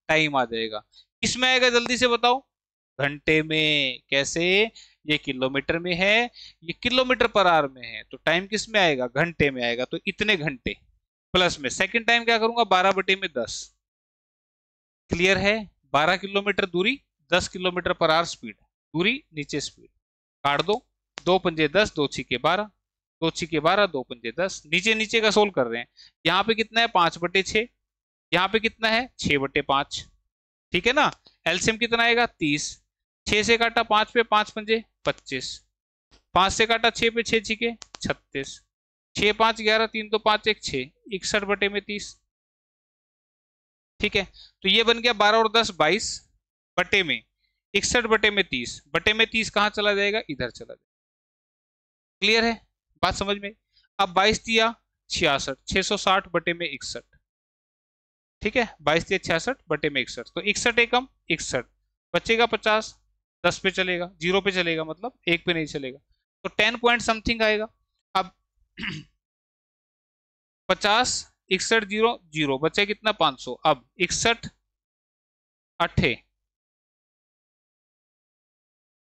टाइम आ जाएगा। किसमें आएगा जल्दी से बताओ? घंटे में। कैसे? ये किलोमीटर में है, ये किलोमीटर पर आवर में है, तो टाइम किस में आएगा? घंटे में आएगा। तो इतने घंटे प्लस में सेकंड टाइम क्या करूंगा? 12/10। क्लियर है? 12 किलोमीटर दूरी, 10 किलोमीटर पर आवर स्पीड, दूरी नीचे स्पीड, काट दो, 2 पंजे 10, 2 छीके 12, 2 छीके 12, 2 पंजे 10। नीचे नीचे का सोल्व कर रहे हैं। यहाँ पे कितना है? 5/6। यहाँ पे कितना है? 6/5। ठीक है ना, एलसीएम कितना आएगा? 30। 6 से काटा 5 पे, 5 पंजे 25, 5 से काटा 6 पे, 6 छीके 36, 6 5 11, 3 2 5 1 6, 61/30। ठीक है, तो ये बन गया 12 और 10 22 बटे में 61/30, बटे में 30 कहाँ चला जाएगा? इधर चला जाएगा। क्लियर है? बात समझ में? अब 22 दिया 66, 660/61। ठीक है, 22 दिया 66/61, तो 61 एकम 61, बचेगा 50, 10 पे चलेगा, 0 पे चलेगा, मतलब 1 पे नहीं चलेगा, तो 10 पॉइंट समथिंग आएगा। अब 50 61 0 0 बचे कितना? 500। अब 61 8,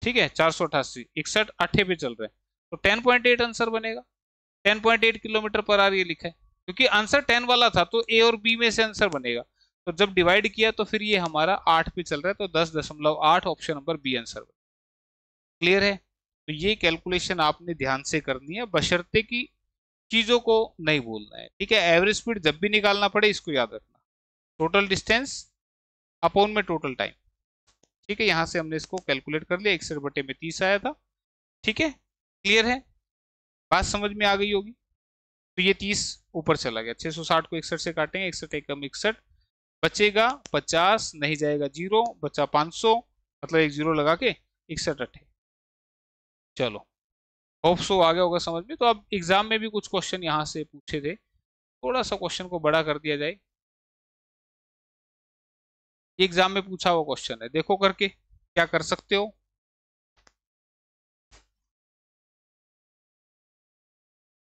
ठीक है, 488, 61 8 पे चल रहे हैं, तो 10.8 आंसर बनेगा। 10.8 किलोमीटर पर आवर ये लिखा है, क्योंकि आंसर 10 वाला था तो ए और बी में से आंसर बनेगा। तो जब डिवाइड किया तो फिर ये हमारा 8 पे चल रहा है, तो 10.8 ऑप्शन नंबर बी आंसर बनेगा। क्लियर है? तो ये कैलकुलेशन आपने ध्यान से करनी है, बशर्ते की चीजों को नहीं भूलना है। ठीक है, एवरेज स्पीड जब भी निकालना पड़े इसको याद रखना, टोटल डिस्टेंस अपॉन में टोटल टाइम। ठीक है, यहां से हमने इसको कैलकुलेट कर लिया, 61/30 आया था। ठीक है, क्लियर है? बात समझ में आ गई होगी। तो ये 30 ऊपर चला गया, 660 को 61 से काटेंगे, 61 एकम 61, बचेगा 50, नहीं जाएगा 0, बचा 500, मतलब एक 0 लगा के 61 8। चलो होप सो आ गया होगा समझ में। तो अब एग्जाम में भी कुछ क्वेश्चन यहाँ से पूछे थे, थोड़ा सा क्वेश्चन को बड़ा कर दिया जाए। एग्जाम में पूछा हुआ क्वेश्चन है, देखो करके क्या कर सकते हो।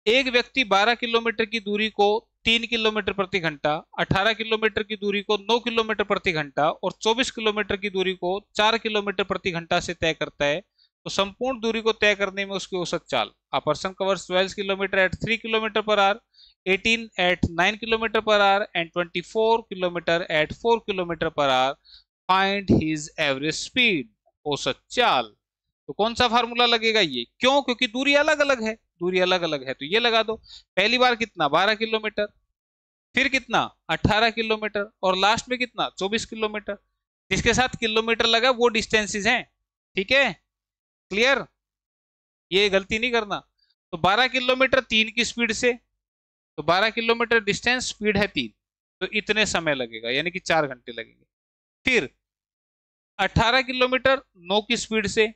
एक व्यक्ति 12 किलोमीटर की दूरी को 3 किलोमीटर प्रति घंटा, 18 किलोमीटर की दूरी को 9 किलोमीटर प्रति घंटा और 24 किलोमीटर की दूरी को 4 किलोमीटर प्रति घंटा से तय करता है, तो संपूर्ण दूरी को तय करने में उसकी औसत चाल। A person covers 12 kilometre at 3 kilometre per hour, 18 at 9 kilometre per hour and 24 kilometre at 4 kilometre per hour. Find his average speed, औसत चाल। तो कौन सा फार्मूला लगेगा ये, क्यों, क्योंकि दूरी अलग अलग है, दूरी अलग अलग है तो ये लगा दो। पहली बार कितना 12 किलोमीटर, फिर कितना 18 किलोमीटर और लास्ट में कितना 24 किलोमीटर। जिसके साथ किलोमीटर लगा वो डिस्टेंसेस हैं, ठीक है, क्लियर, ये गलती नहीं करना। तो 12 किलोमीटर 3 की स्पीड से, तो 12 किलोमीटर डिस्टेंस, स्पीड है 3, तो इतने समय लगेगा यानी कि 4 घंटे लगेंगे। फिर 18 किलोमीटर 9 की स्पीड से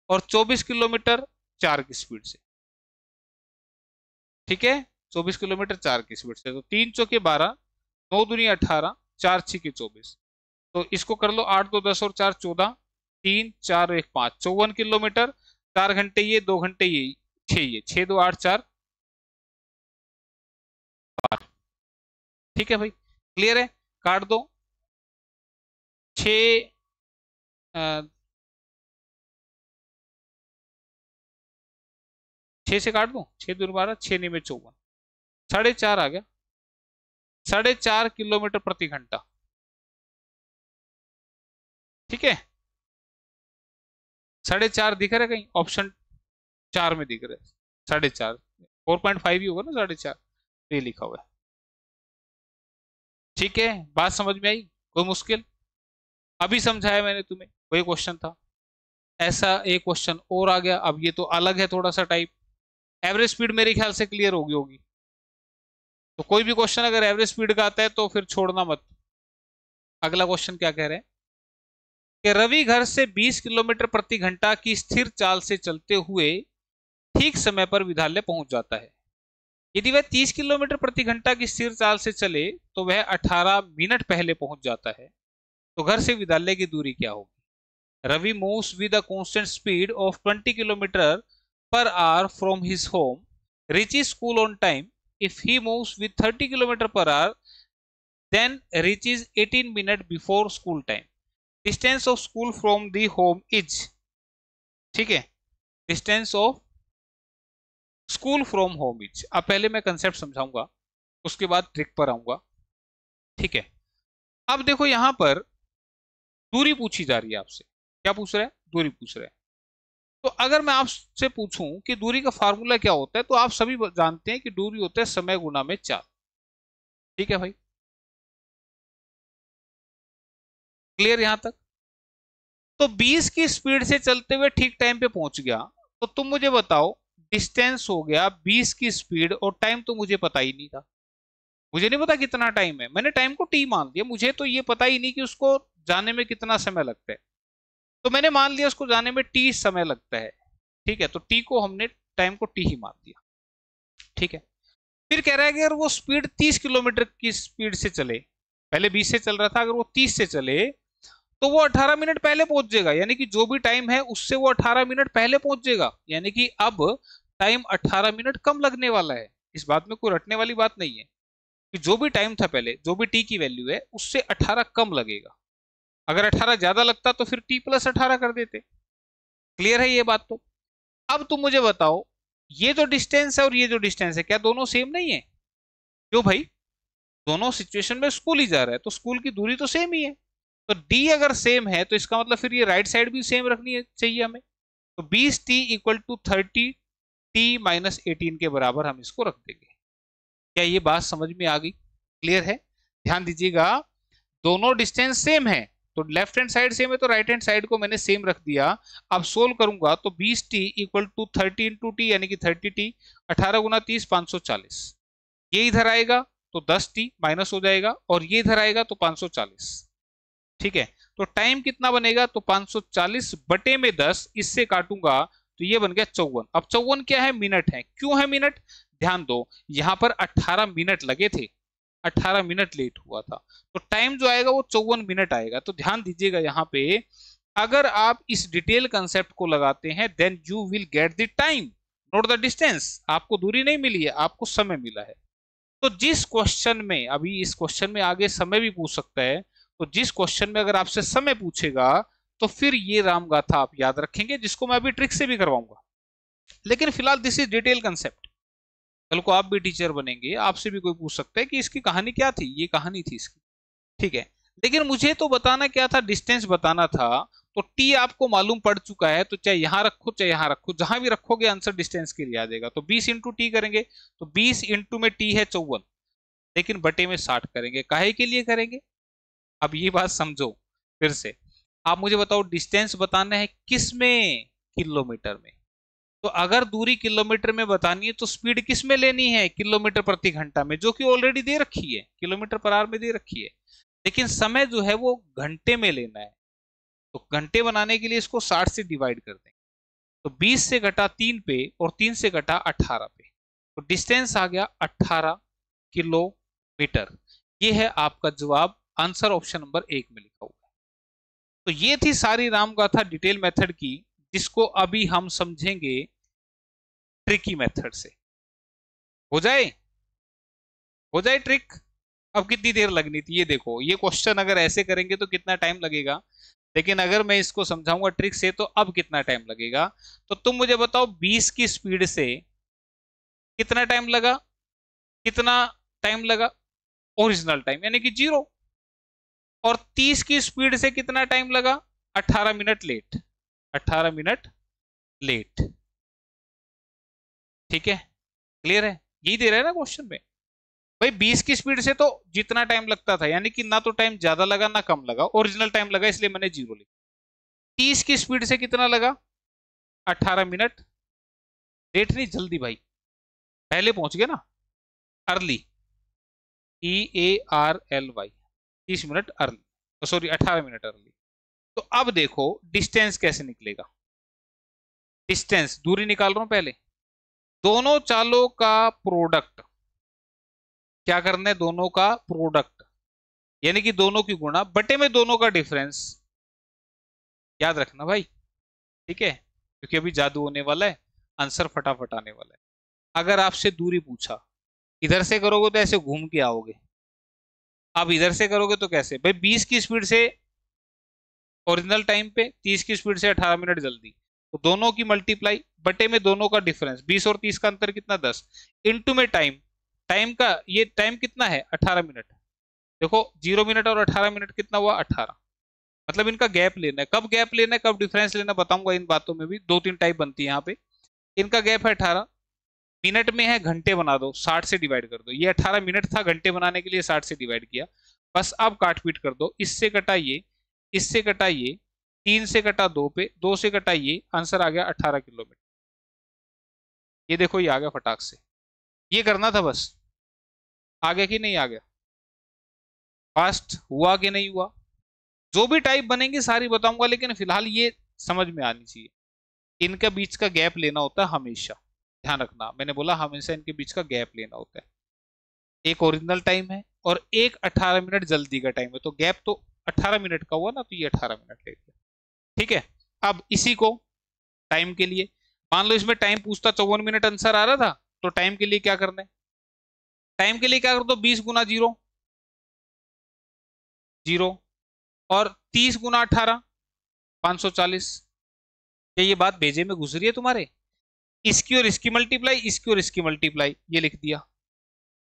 और 24 किलोमीटर 4 की स्पीड से, ठीक है, 24 किलोमीटर 4 की स्पीड से। तो 3 चौके 12, 9 दूनी 18, 4 6 24। तो इसको कर लो 8 2 10 और 4 14, 3 4 1 5, 54 किलोमीटर। 4 घंटे ये, 2 घंटे ये, 6 ये, 6 2 8 4, ठीक है भाई, क्लियर है, काट दो। 6 6 से काट दो, 6 दूर 12, 6 नहीं में 54, 4.5 आ गया, 4.5 किलोमीटर प्रति घंटा, ठीक है। 4.5 दिख रहा है कहीं, ऑप्शन 4 में दिख रहा है 4.5, 4.5 ही होगा ना 4.5, ये लिखा हुआ है, ठीक है। बात समझ में आई, कोई मुश्किल, अभी समझाया मैंने तुम्हें, वही क्वेश्चन था। ऐसा एक क्वेश्चन और आ गया, अब ये तो अलग है थोड़ा सा टाइप। एवरेज स्पीड मेरे ख्याल से क्लियर होगी होगी, तो कोई भी क्वेश्चन अगर एवरेज स्पीड का आता है तो फिर छोड़ना मत। अगला क्वेश्चन क्या कह रहे हैं कि रवि घर से 20 किलोमीटर प्रति घंटा की स्थिर चाल से चलते हुए ठीक समय पर विद्यालय पहुंच जाता है। यदि वह 30 किलोमीटर प्रति घंटा की स्थिर चाल से चले तो वह 18 मिनट पहले पहुंच जाता है, तो घर से विद्यालय की दूरी क्या होगी। Ravi moves with a constant speed of 20 kilometre per hour from his home, reaches school on time. If he moves with 30 km per hour, then reaches 18 minutes before school time. Distance of school from the home is, ठीक है, distance of school from home is। अब पहले मैं concept समझाऊंगा, उसके बाद trick पर आऊंगा, ठीक है। अब देखो यहां पर दूरी पूछी जा रही है आपसे, क्या पूछ रहा है, दूरी पूछ रहा है। तो अगर मैं आपसे पूछूं कि दूरी का फार्मूला क्या होता है, तो आप सभी जानते हैं कि दूरी होता है समय गुना में 4, ठीक है भाई, क्लियर यहां तक। तो 20 की स्पीड से चलते हुए ठीक टाइम पे पहुंच गया, तो तुम मुझे बताओ डिस्टेंस हो गया 20 की स्पीड और टाइम तो मुझे पता ही नहीं था, मुझे नहीं पता कितना टाइम है, मैंने टाइम को टी मान लिया, मुझे तो ये पता ही नहीं कि उसको जाने में कितना समय लगता है, तो मैंने मान लिया उसको जाने में टी समय लगता है, ठीक है, तो टी को हमने टाइम को टी ही मान दिया, ठीक है। फिर कह रहा है कि अगर वो स्पीड 30 किलोमीटर की स्पीड से चले, पहले 20 से चल रहा था, अगर वो 30 से चले तो वो 18 मिनट पहले पहुंच जाएगा, यानी कि जो भी टाइम है उससे वो 18 मिनट पहले पहुंच जाएगा, यानी कि अब टाइम 18 मिनट कम लगने वाला है। इस बात में कोई रटने वाली बात नहीं है कि जो भी टाइम था पहले, जो भी टी की वैल्यू है उससे 18 कम लगेगा, अगर 18 ज्यादा लगता तो फिर टी प्लस 18 कर देते, क्लियर है ये बात। तो अब तुम मुझे बताओ ये जो डिस्टेंस है और ये जो डिस्टेंस है क्या दोनों सेम नहीं है, क्यों भाई, दोनों सिचुएशन में स्कूल ही जा रहा है तो स्कूल की दूरी तो सेम ही है, तो डी अगर सेम है तो इसका मतलब फिर ये राइट साइड भी सेम रखनी है चाहिए हमें, तो 20t equal to 30t minus 18 के बराबर हम इसको रख देंगे। क्या ये बात समझ में आ गई, क्लियर है, ध्यान दीजिएगा, दोनों डिस्टेंस सेम है तो लेफ्ट हैंड साइड सेम है तो राइट हैंड साइड को मैंने सेम रख दिया। अब सोल्व करूंगा तो 20t equal to 30 into T यानी कि 30t, 18 गुना 30 540, ये इधर आएगा तो 10t माइनस हो जाएगा और ये इधर आएगा तो 540, ठीक है। तो टाइम कितना बनेगा, तो 540 बटे में 10, इससे काटूंगा तो ये बन गया 54। अब 54 क्या है, मिनट है। क्यों है मिनट, ध्यान दो, यहाँ पर 18 मिनट लगे थे, 18 मिनट लेट हुआ था, तो टाइम जो आएगा वो 54 मिनट आएगा। तो ध्यान दीजिएगा यहाँ पे, अगर आप इस डिटेल कंसेप्ट को लगाते हैं then you will get the time not the distance. आपको दूरी नहीं मिली है, आपको समय मिला है। तो जिस क्वेश्चन में, अभी इस क्वेश्चन में आगे समय भी पूछ सकता है, तो जिस क्वेश्चन में अगर आपसे समय पूछेगा तो फिर ये राम गाथा आप याद रखेंगे, जिसको मैं अभी ट्रिक से भी करवाऊंगा। लेकिन फिलहाल दिस इज डिटेल कंसेप्ट। कल को आप भी टीचर बनेंगे, आपसे भी कोई पूछ सकता है कि इसकी कहानी क्या थी, ये कहानी थी इसकी, ठीक है। लेकिन मुझे तो बताना क्या था, डिस्टेंस बताना था। तो टी आपको मालूम पड़ चुका है, तो चाहे यहां रखो चाहे यहां रखो, जहां भी रखोगे आंसर डिस्टेंस के लिए आ जाएगा। तो 20 इंटू टी करेंगे, तो 20 इंटू में टी है 54, लेकिन बटे में 60 करेंगे। काहे के लिए करेंगे, अब ये बात समझो फिर से। आप मुझे बताओ डिस्टेंस बताना है किस में, किलोमीटर में। तो अगर दूरी किलोमीटर में बतानी है तो स्पीड किस में लेनी है, किलोमीटर प्रति घंटा में, जो कि ऑलरेडी दे रखी है, किलोमीटर पर आवर में दे रखी है। लेकिन समय जो है वो घंटे में लेना है, तो घंटे बनाने के लिए इसको 60 से डिवाइड कर देंगे। तो 20 से घटा 3 पे और 3 से घटा 18 पे, तो डिस्टेंस आ गया 18 किलोमीटर। ये है आपका जवाब, आंसर ऑप्शन नंबर 1 में लिखा हुआ है। तो ये थी सारी रामगाथा डिटेल मेथड की, जिसको अभी हम समझेंगे ट्रिकी मेथड से। हो जाए, हो जाए ट्रिक। अब कितनी देर लगनी थी, ये देखो, ये क्वेश्चन अगर ऐसे करेंगे तो कितना टाइम लगेगा, लेकिन अगर मैं इसको समझाऊंगा ट्रिक से तो अब कितना टाइम लगेगा। तो तुम मुझे बताओ 20 की स्पीड से कितना टाइम लगा, कितना टाइम लगा, ओरिजिनल टाइम यानी कि 0। और 30 की स्पीड से कितना टाइम लगा, 18 मिनट लेट, 18 मिनट लेट। ठीक है, क्लियर है, यही दे रहा है ना क्वेश्चन में। भाई 20 की स्पीड से तो जितना टाइम लगता था, यानी कि ना तो टाइम ज्यादा लगा ना कम लगा, ओरिजिनल टाइम लगा, इसलिए मैंने 0 लिखा। 30 की स्पीड से कितना लगा, 18 मिनट लेट, नहीं जल्दी भाई, पहले पहुंच गया ना, early, EARLY, 30 minute early, sorry 18 minute early. तो अब देखो डिस्टेंस कैसे निकलेगा, डिस्टेंस दूरी निकाल रहा हूं पहले, दोनों चालों का प्रोडक्ट, क्या करना है, दोनों का प्रोडक्ट यानी कि दोनों की गुणा बटे में दोनों का डिफरेंस, याद रखना भाई, ठीक है, क्योंकि अभी जादू होने वाला है, आंसर फटाफट आने वाला है। अगर आपसे दूरी पूछा, इधर से करोगे तो ऐसे घूम के आओगे, अब इधर से करोगे तो कैसे, भाई 20 की स्पीड से ओरिजिनल टाइम पे, 30 की स्पीड से 18 मिनट जल्दी, तो दोनों की मल्टीप्लाई बटे में दोनों का डिफरेंस, 20 और 30 का अंतर कितना 10, इनटू में टाइम, टाइम का ये टाइम कितना है 18 मिनट। देखो 0 मिनट और 18 मिनट कितना हुआ 18, मतलब इनका गैप लेना है। कब गैप लेना है, कब डिफरेंस लेना बताऊंगा, इन बातों में भी 2-3 टाइप बनती है यहाँ पे। इनका गैप है 18 मिनट में है, घंटे बना दो, 60 से डिवाइड कर दो, ये 18 मिनट था, घंटे बनाने के लिए 60 से डिवाइड किया, बस अब काट पीट कर दो, इससे कटा ये, इससे कटा ये, 3 से कटा 2 पे, 2 से कटा ये, आंसर आ गया 18 किलोमीटर। ये देखो ये आ गया फटाक से, ये करना था बस। आ गया कि नहीं आ गया, फास्ट हुआ कि नहीं हुआ। जो भी टाइप बनेंगे सारी बताऊंगा, लेकिन फिलहाल ये समझ में आनी चाहिए, इनका बीच का गैप लेना होता है हमेशा, ध्यान रखना, मैंने बोला हमेशा इनके बीच का गैप लेना होता है। एक ओरिजिनल टाइम है और एक 18 मिनट जल्दी का टाइम है, तो गैप तो 18 मिनट का हुआ ना, तो ये 18 मिनट ले लिया। ठीक है, अब इसी को टाइम के लिए, मान लो इसमें टाइम पूछता 54 मिनट आंसर आ रहा था, तो टाइम के लिए क्या करना है, टाइम के लिए क्या कर दो, 20 गुना 0 0, और 30 गुना 18 540। क्या ये बात भेजे में घुस रही है तुम्हारे, इसकी और इसकी मल्टीप्लाई, इसकी और इसकी मल्टीप्लाई, ये लिख दिया।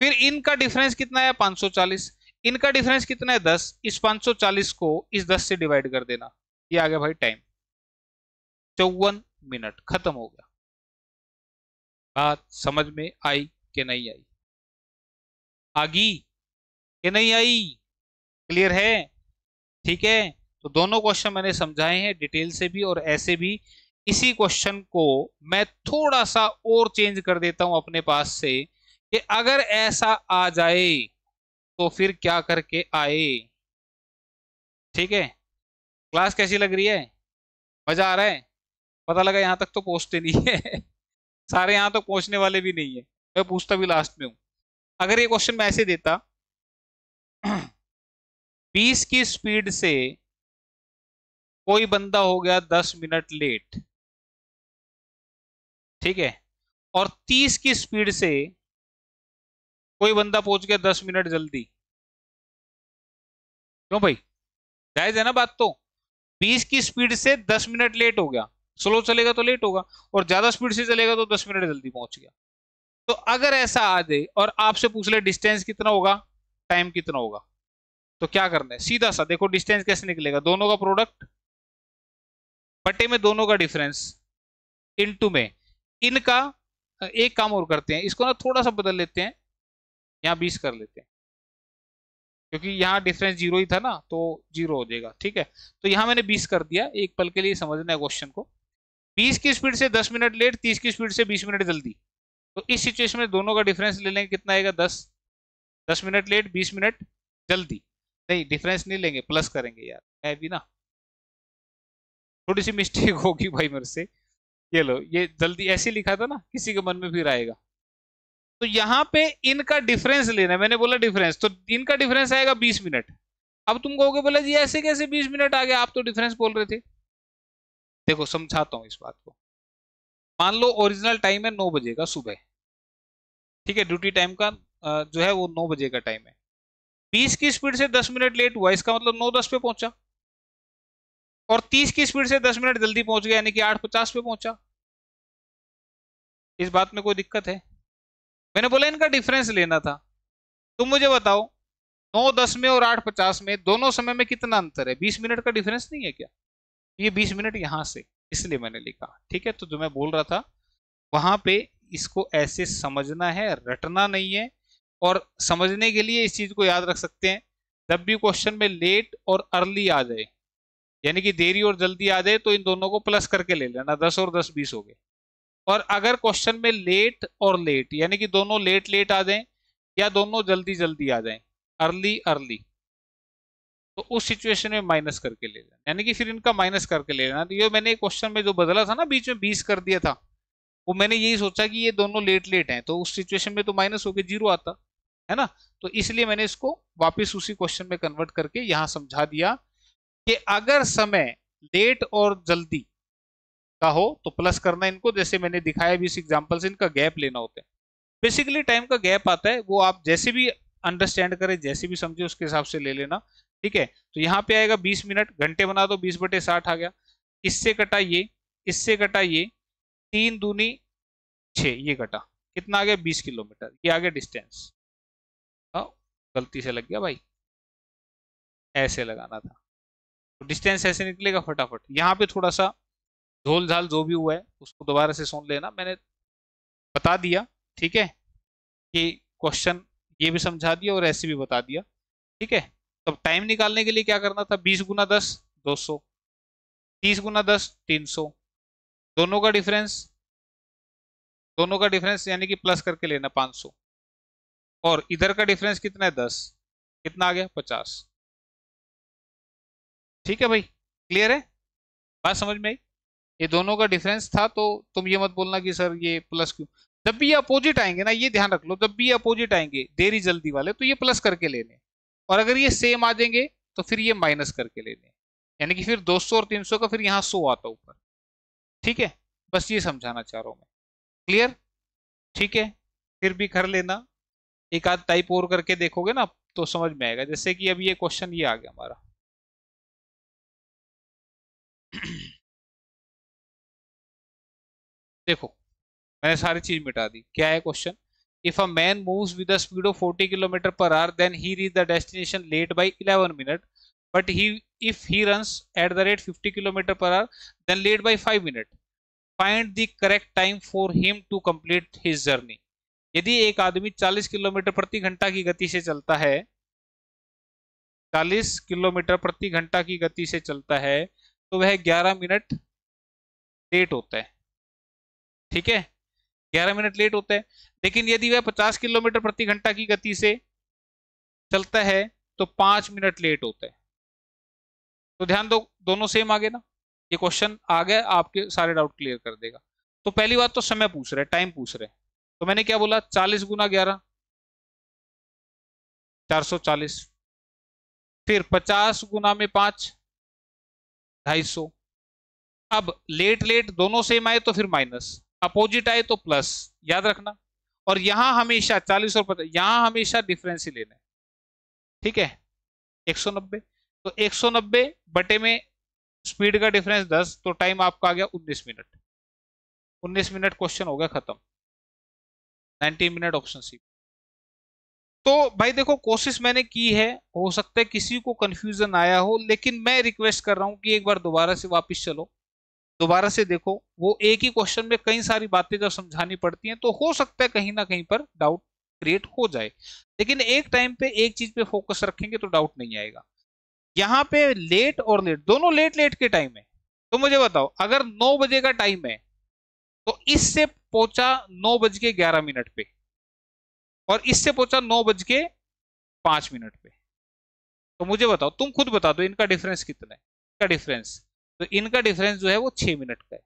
फिर इनका डिफरेंस कितना है 540, इनका डिफरेंस कितना है 10, इस 540 को इस 10 से डिवाइड कर देना, ये आ गया भाई टाइम, 54 मिनट, खत्म हो गया। बात समझ में आई कि नहीं आई, आगी कि नहीं आई, क्लियर है, ठीक है। तो दोनों क्वेश्चन मैंने समझाए हैं डिटेल से भी और ऐसे भी। इसी क्वेश्चन को मैं थोड़ा सा और चेंज कर देता हूं अपने पास से, कि अगर ऐसा आ जाए तो फिर क्या करके आए। ठीक है, क्लास कैसी लग रही है, मजा आ रहा है, पता लगा यहाँ तक तो पहुंचते नहीं है सारे यहाँ तक पहुंचने वाले भी नहीं है, मैं पूछता भी लास्ट में हूँ। अगर ये क्वेश्चन मैं ऐसे देता 20 की स्पीड से कोई बंदा हो गया 10 मिनट लेट, ठीक है, और 30 की स्पीड से कोई बंदा पहुंच गया 10 मिनट जल्दी, क्यों भाई, जायज है ना बात तो। 20 की स्पीड से 10 मिनट लेट हो गया, स्लो चलेगा तो लेट होगा, और ज्यादा स्पीड से चलेगा तो 10 मिनट जल्दी पहुंच गया। तो अगर ऐसा आ जाए और आपसे पूछ ले डिस्टेंस कितना होगा, टाइम कितना होगा, तो क्या करना है, सीधा सा देखो डिस्टेंस कैसे निकलेगा, दोनों का प्रोडक्ट बटे में दोनों का डिफरेंस इनटू में इनका। एक काम और करते हैं, इसको ना थोड़ा सा बदल लेते हैं, यहाँ 20 कर लेते हैं, क्योंकि यहाँ डिफरेंस 0 ही था ना, तो 0 हो जाएगा, ठीक है। तो यहाँ मैंने 20 कर दिया, एक पल के लिए समझना है क्वेश्चन को। 20 की स्पीड से 10 मिनट लेट, 30 की स्पीड से 20 मिनट जल्दी। तो इस सिचुएशन में दोनों का डिफरेंस ले लेंगे, कितना आएगा 10, 10 मिनट लेट 20 मिनट जल्दी। नहीं डिफरेंस नहीं लेंगे, प्लस करेंगे यार, है भी ना, थोड़ी सी मिस्टेक होगी भाई मेरे से। ये लो, ये जल्दी ऐसे लिखा था ना, किसी के मन में फिर आएगा। तो यहाँ पे इनका डिफरेंस लेना है, मैंने बोला डिफरेंस, तो इनका डिफरेंस आएगा 20 मिनट। अब तुम कहोगे बोला जी ऐसे कैसे 20 मिनट आ गया, आप तो डिफरेंस बोल रहे थे। देखो समझाता हूँ इस बात को। मान लो ओरिजिनल टाइम है 9 बजे का सुबह, ठीक है, ड्यूटी टाइम का जो है वो 9 बजे का टाइम है। 20 की स्पीड से 10 मिनट लेट हुआ, इसका मतलब 9:10 पे पहुंचा, और 30 की स्पीड से 10 मिनट जल्दी पहुंच गया, यानी कि 8:50 पे पहुंचा। इस बात में कोई दिक्कत है? मैंने बोला इनका डिफरेंस लेना था। तुम मुझे बताओ 9:10 में और 8:50 में दोनों समय में कितना अंतर है, 20 मिनट का डिफरेंस नहीं है क्या? ये 20 मिनट यहां से, इसलिए मैंने लिखा, ठीक है। तो जो मैं बोल रहा था वहां पे, इसको ऐसे समझना है, रटना नहीं है। और समझने के लिए इस चीज को याद रख सकते हैं, जब भी क्वेश्चन में लेट और अर्ली आ जाए, यानी कि देरी और जल्दी आ जाए, तो इन दोनों को प्लस करके ले लेना, 10 और 10 20 हो गए। और अगर क्वेश्चन में लेट और लेट, यानी कि दोनों लेट लेट आ जाएं या दोनों जल्दी जल्दी आ जाएं, अर्ली अर्ली, तो उस सिचुएशन में माइनस करके ले लेना, यानी कि फिर इनका माइनस करके ले लेना। तो ये मैंने क्वेश्चन में जो बदला था ना, बीच में 20 कर दिया था, वो मैंने यही सोचा कि ये दोनों लेट लेट हैं, तो उस सिचुएशन में तो माइनस होकर 0 आता है ना। तो इसलिए मैंने इसको वापस उसी क्वेश्चन में कन्वर्ट करके यहां समझा दिया कि अगर समय लेट और जल्दी का हो तो प्लस करना इनको, जैसे मैंने दिखाया भी इस एग्जांपल से, इनका गैप लेना होता है। बेसिकली टाइम का गैप आता है, वो आप जैसे भी अंडरस्टैंड करें, जैसे भी समझे उसके हिसाब से ले लेना, ठीक है। तो यहाँ पे आएगा 20 मिनट, घंटे बना दो, 20/60 आ गया। इससे कटा ये, इससे कटा ये, 3 दूनी 6, ये कटा, कितना आ गया 20 किलोमीटर, ये आ गया डिस्टेंस। हाँ, गलती से लग गया भाई, ऐसे लगाना था। तो डिस्टेंस ऐसे निकलेगा फटाफट। यहाँ पे थोड़ा सा झोल झाल जो भी हुआ है उसको दोबारा से सुन लेना, मैंने बता दिया, ठीक है, कि क्वेश्चन ये भी समझा दिया और ऐसे भी बता दिया, ठीक है। तब टाइम निकालने के लिए क्या करना था, 20 × 10 200, 30 × 10 300, दोनों का डिफरेंस, दोनों का डिफरेंस यानी कि प्लस करके लेना 500, और इधर का डिफरेंस कितना है 10, कितना आ गया 50। ठीक है भाई, क्लियर है, बात समझ में आई? ये दोनों का डिफरेंस था, तो तुम ये मत बोलना कि सर ये प्लस क्यों। जब भी ये अपोजिट आएंगे ना, ये ध्यान रख लो, जब भी ये अपोजिट आएंगे देरी जल्दी वाले, तो ये प्लस करके लेने, और अगर ये सेम आ जाएंगे तो फिर ये माइनस करके लेने, यानी कि फिर 200 और 300 का फिर यहाँ 100 आता ऊपर, ठीक है। बस ये समझाना चाह रहा हूं मैं, क्लियर? ठीक है, फिर भी कर लेना, एक आध टाइप और करके देखोगे ना तो समझ में आएगा। जैसे कि अब ये क्वेश्चन ये आ गया हमारा देखो, मैंने सारी चीज मिटा दी। क्या है question, if a man moves with the speed of 40 kilometre per hour then he reach the destination late by 11 minute, but he if he runs at the rate 50 kilometre per hour then late by 5 minute, find the correct time for him to complete his journey. यदि एक आदमी 40 kilometre प्रति घंटा की गति से चलता है, 40 किलोमीटर प्रति घंटा की गति से चलता है, तो वह 11 मिनट लेट होता है, ठीक है, 11 मिनट लेट होता है। लेकिन यदि वह 50 किलोमीटर प्रति घंटा की गति से चलता है तो 5 मिनट लेट होता है। तो ध्यान दो, दोनों सेम आ गए ना, ये क्वेश्चन आ गया आपके सारे डाउट क्लियर कर देगा। तो पहली बात तो समय पूछ रहे, टाइम पूछ रहे, तो मैंने क्या बोला, 40 गुना 11 440, फिर 50 गुना में 5 250। अब लेट लेट दोनों सेम आए तो फिर माइनस, अपोजिट आए तो प्लस, याद रखना। और यहां हमेशा 40 और 50, यहां हमेशा डिफरेंस ही लेना है, ठीक है। 190, तो 190 बटे में स्पीड का डिफरेंस 10, तो टाइम आपका आ गया 19 मिनट। 19 मिनट, क्वेश्चन हो गया खत्म। 19 मिनट, ऑप्शन सी। तो भाई देखो, कोशिश मैंने की है, हो सकता है किसी को कंफ्यूजन आया हो, लेकिन मैं रिक्वेस्ट कर रहा हूं कि एक बार दोबारा से वापस चलो, दोबारा से देखो। वो एक ही क्वेश्चन में कई सारी बातें जब समझानी पड़ती हैं तो हो सकता है कहीं ना कहीं पर डाउट क्रिएट हो जाए, लेकिन एक टाइम पे एक चीज पे फोकस रखेंगे तो डाउट नहीं आएगा। यहाँ पे लेट और लेट दोनों लेट लेट के टाइम है। तो मुझे बताओ, अगर 9 बजे का टाइम है तो इससे पहुंचा 9:11 पे, और इससे पहुंचा 9:05 पे। तो मुझे बताओ, तुम खुद बता दो इनका डिफरेंस कितना है, इनका डिफरेंस, तो इनका डिफरेंस जो है वो 6 मिनट का है।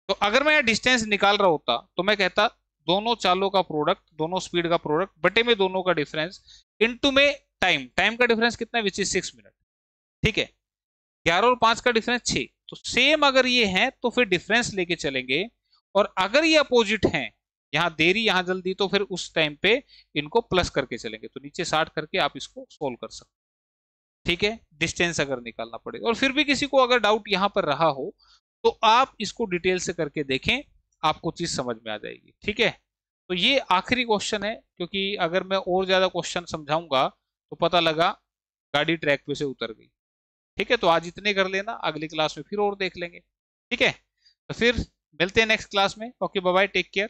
तो अगर मैं डिस्टेंस निकाल रहा होता तो मैं कहता दोनों चालों का प्रोडक्ट, दोनों स्पीड का प्रोडक्ट बटे में दोनों का डिफरेंस, इनटू में टाइम, टाइम का डिफरेंस कितना है, विच इज 6 मिनट, ठीक है। 11 और 5 का डिफरेंस 6, तो सेम अगर ये है तो फिर डिफरेंस लेके चलेंगे, और अगर ये अपोजिट हैं, यहाँ देरी यहाँ जल्दी, तो फिर उस टाइम पे इनको प्लस करके चलेंगे, तो नीचे 60 करके आप इसको सोल्व कर सकते, ठीक है। डिस्टेंस अगर निकालना पड़े, और फिर भी किसी को अगर डाउट यहां पर रहा हो तो आप इसको डिटेल से करके देखें, आपको चीज समझ में आ जाएगी, ठीक है। तो ये आखिरी क्वेश्चन है, क्योंकि अगर मैं और ज्यादा क्वेश्चन समझाऊंगा तो पता लगा गाड़ी ट्रैक पे से उतर गई, ठीक है। तो आज इतने कर लेना, अगली क्लास में फिर और देख लेंगे, ठीक है। तो फिर मिलते हैं नेक्स्ट क्लास में। Okay, bye bye, take care.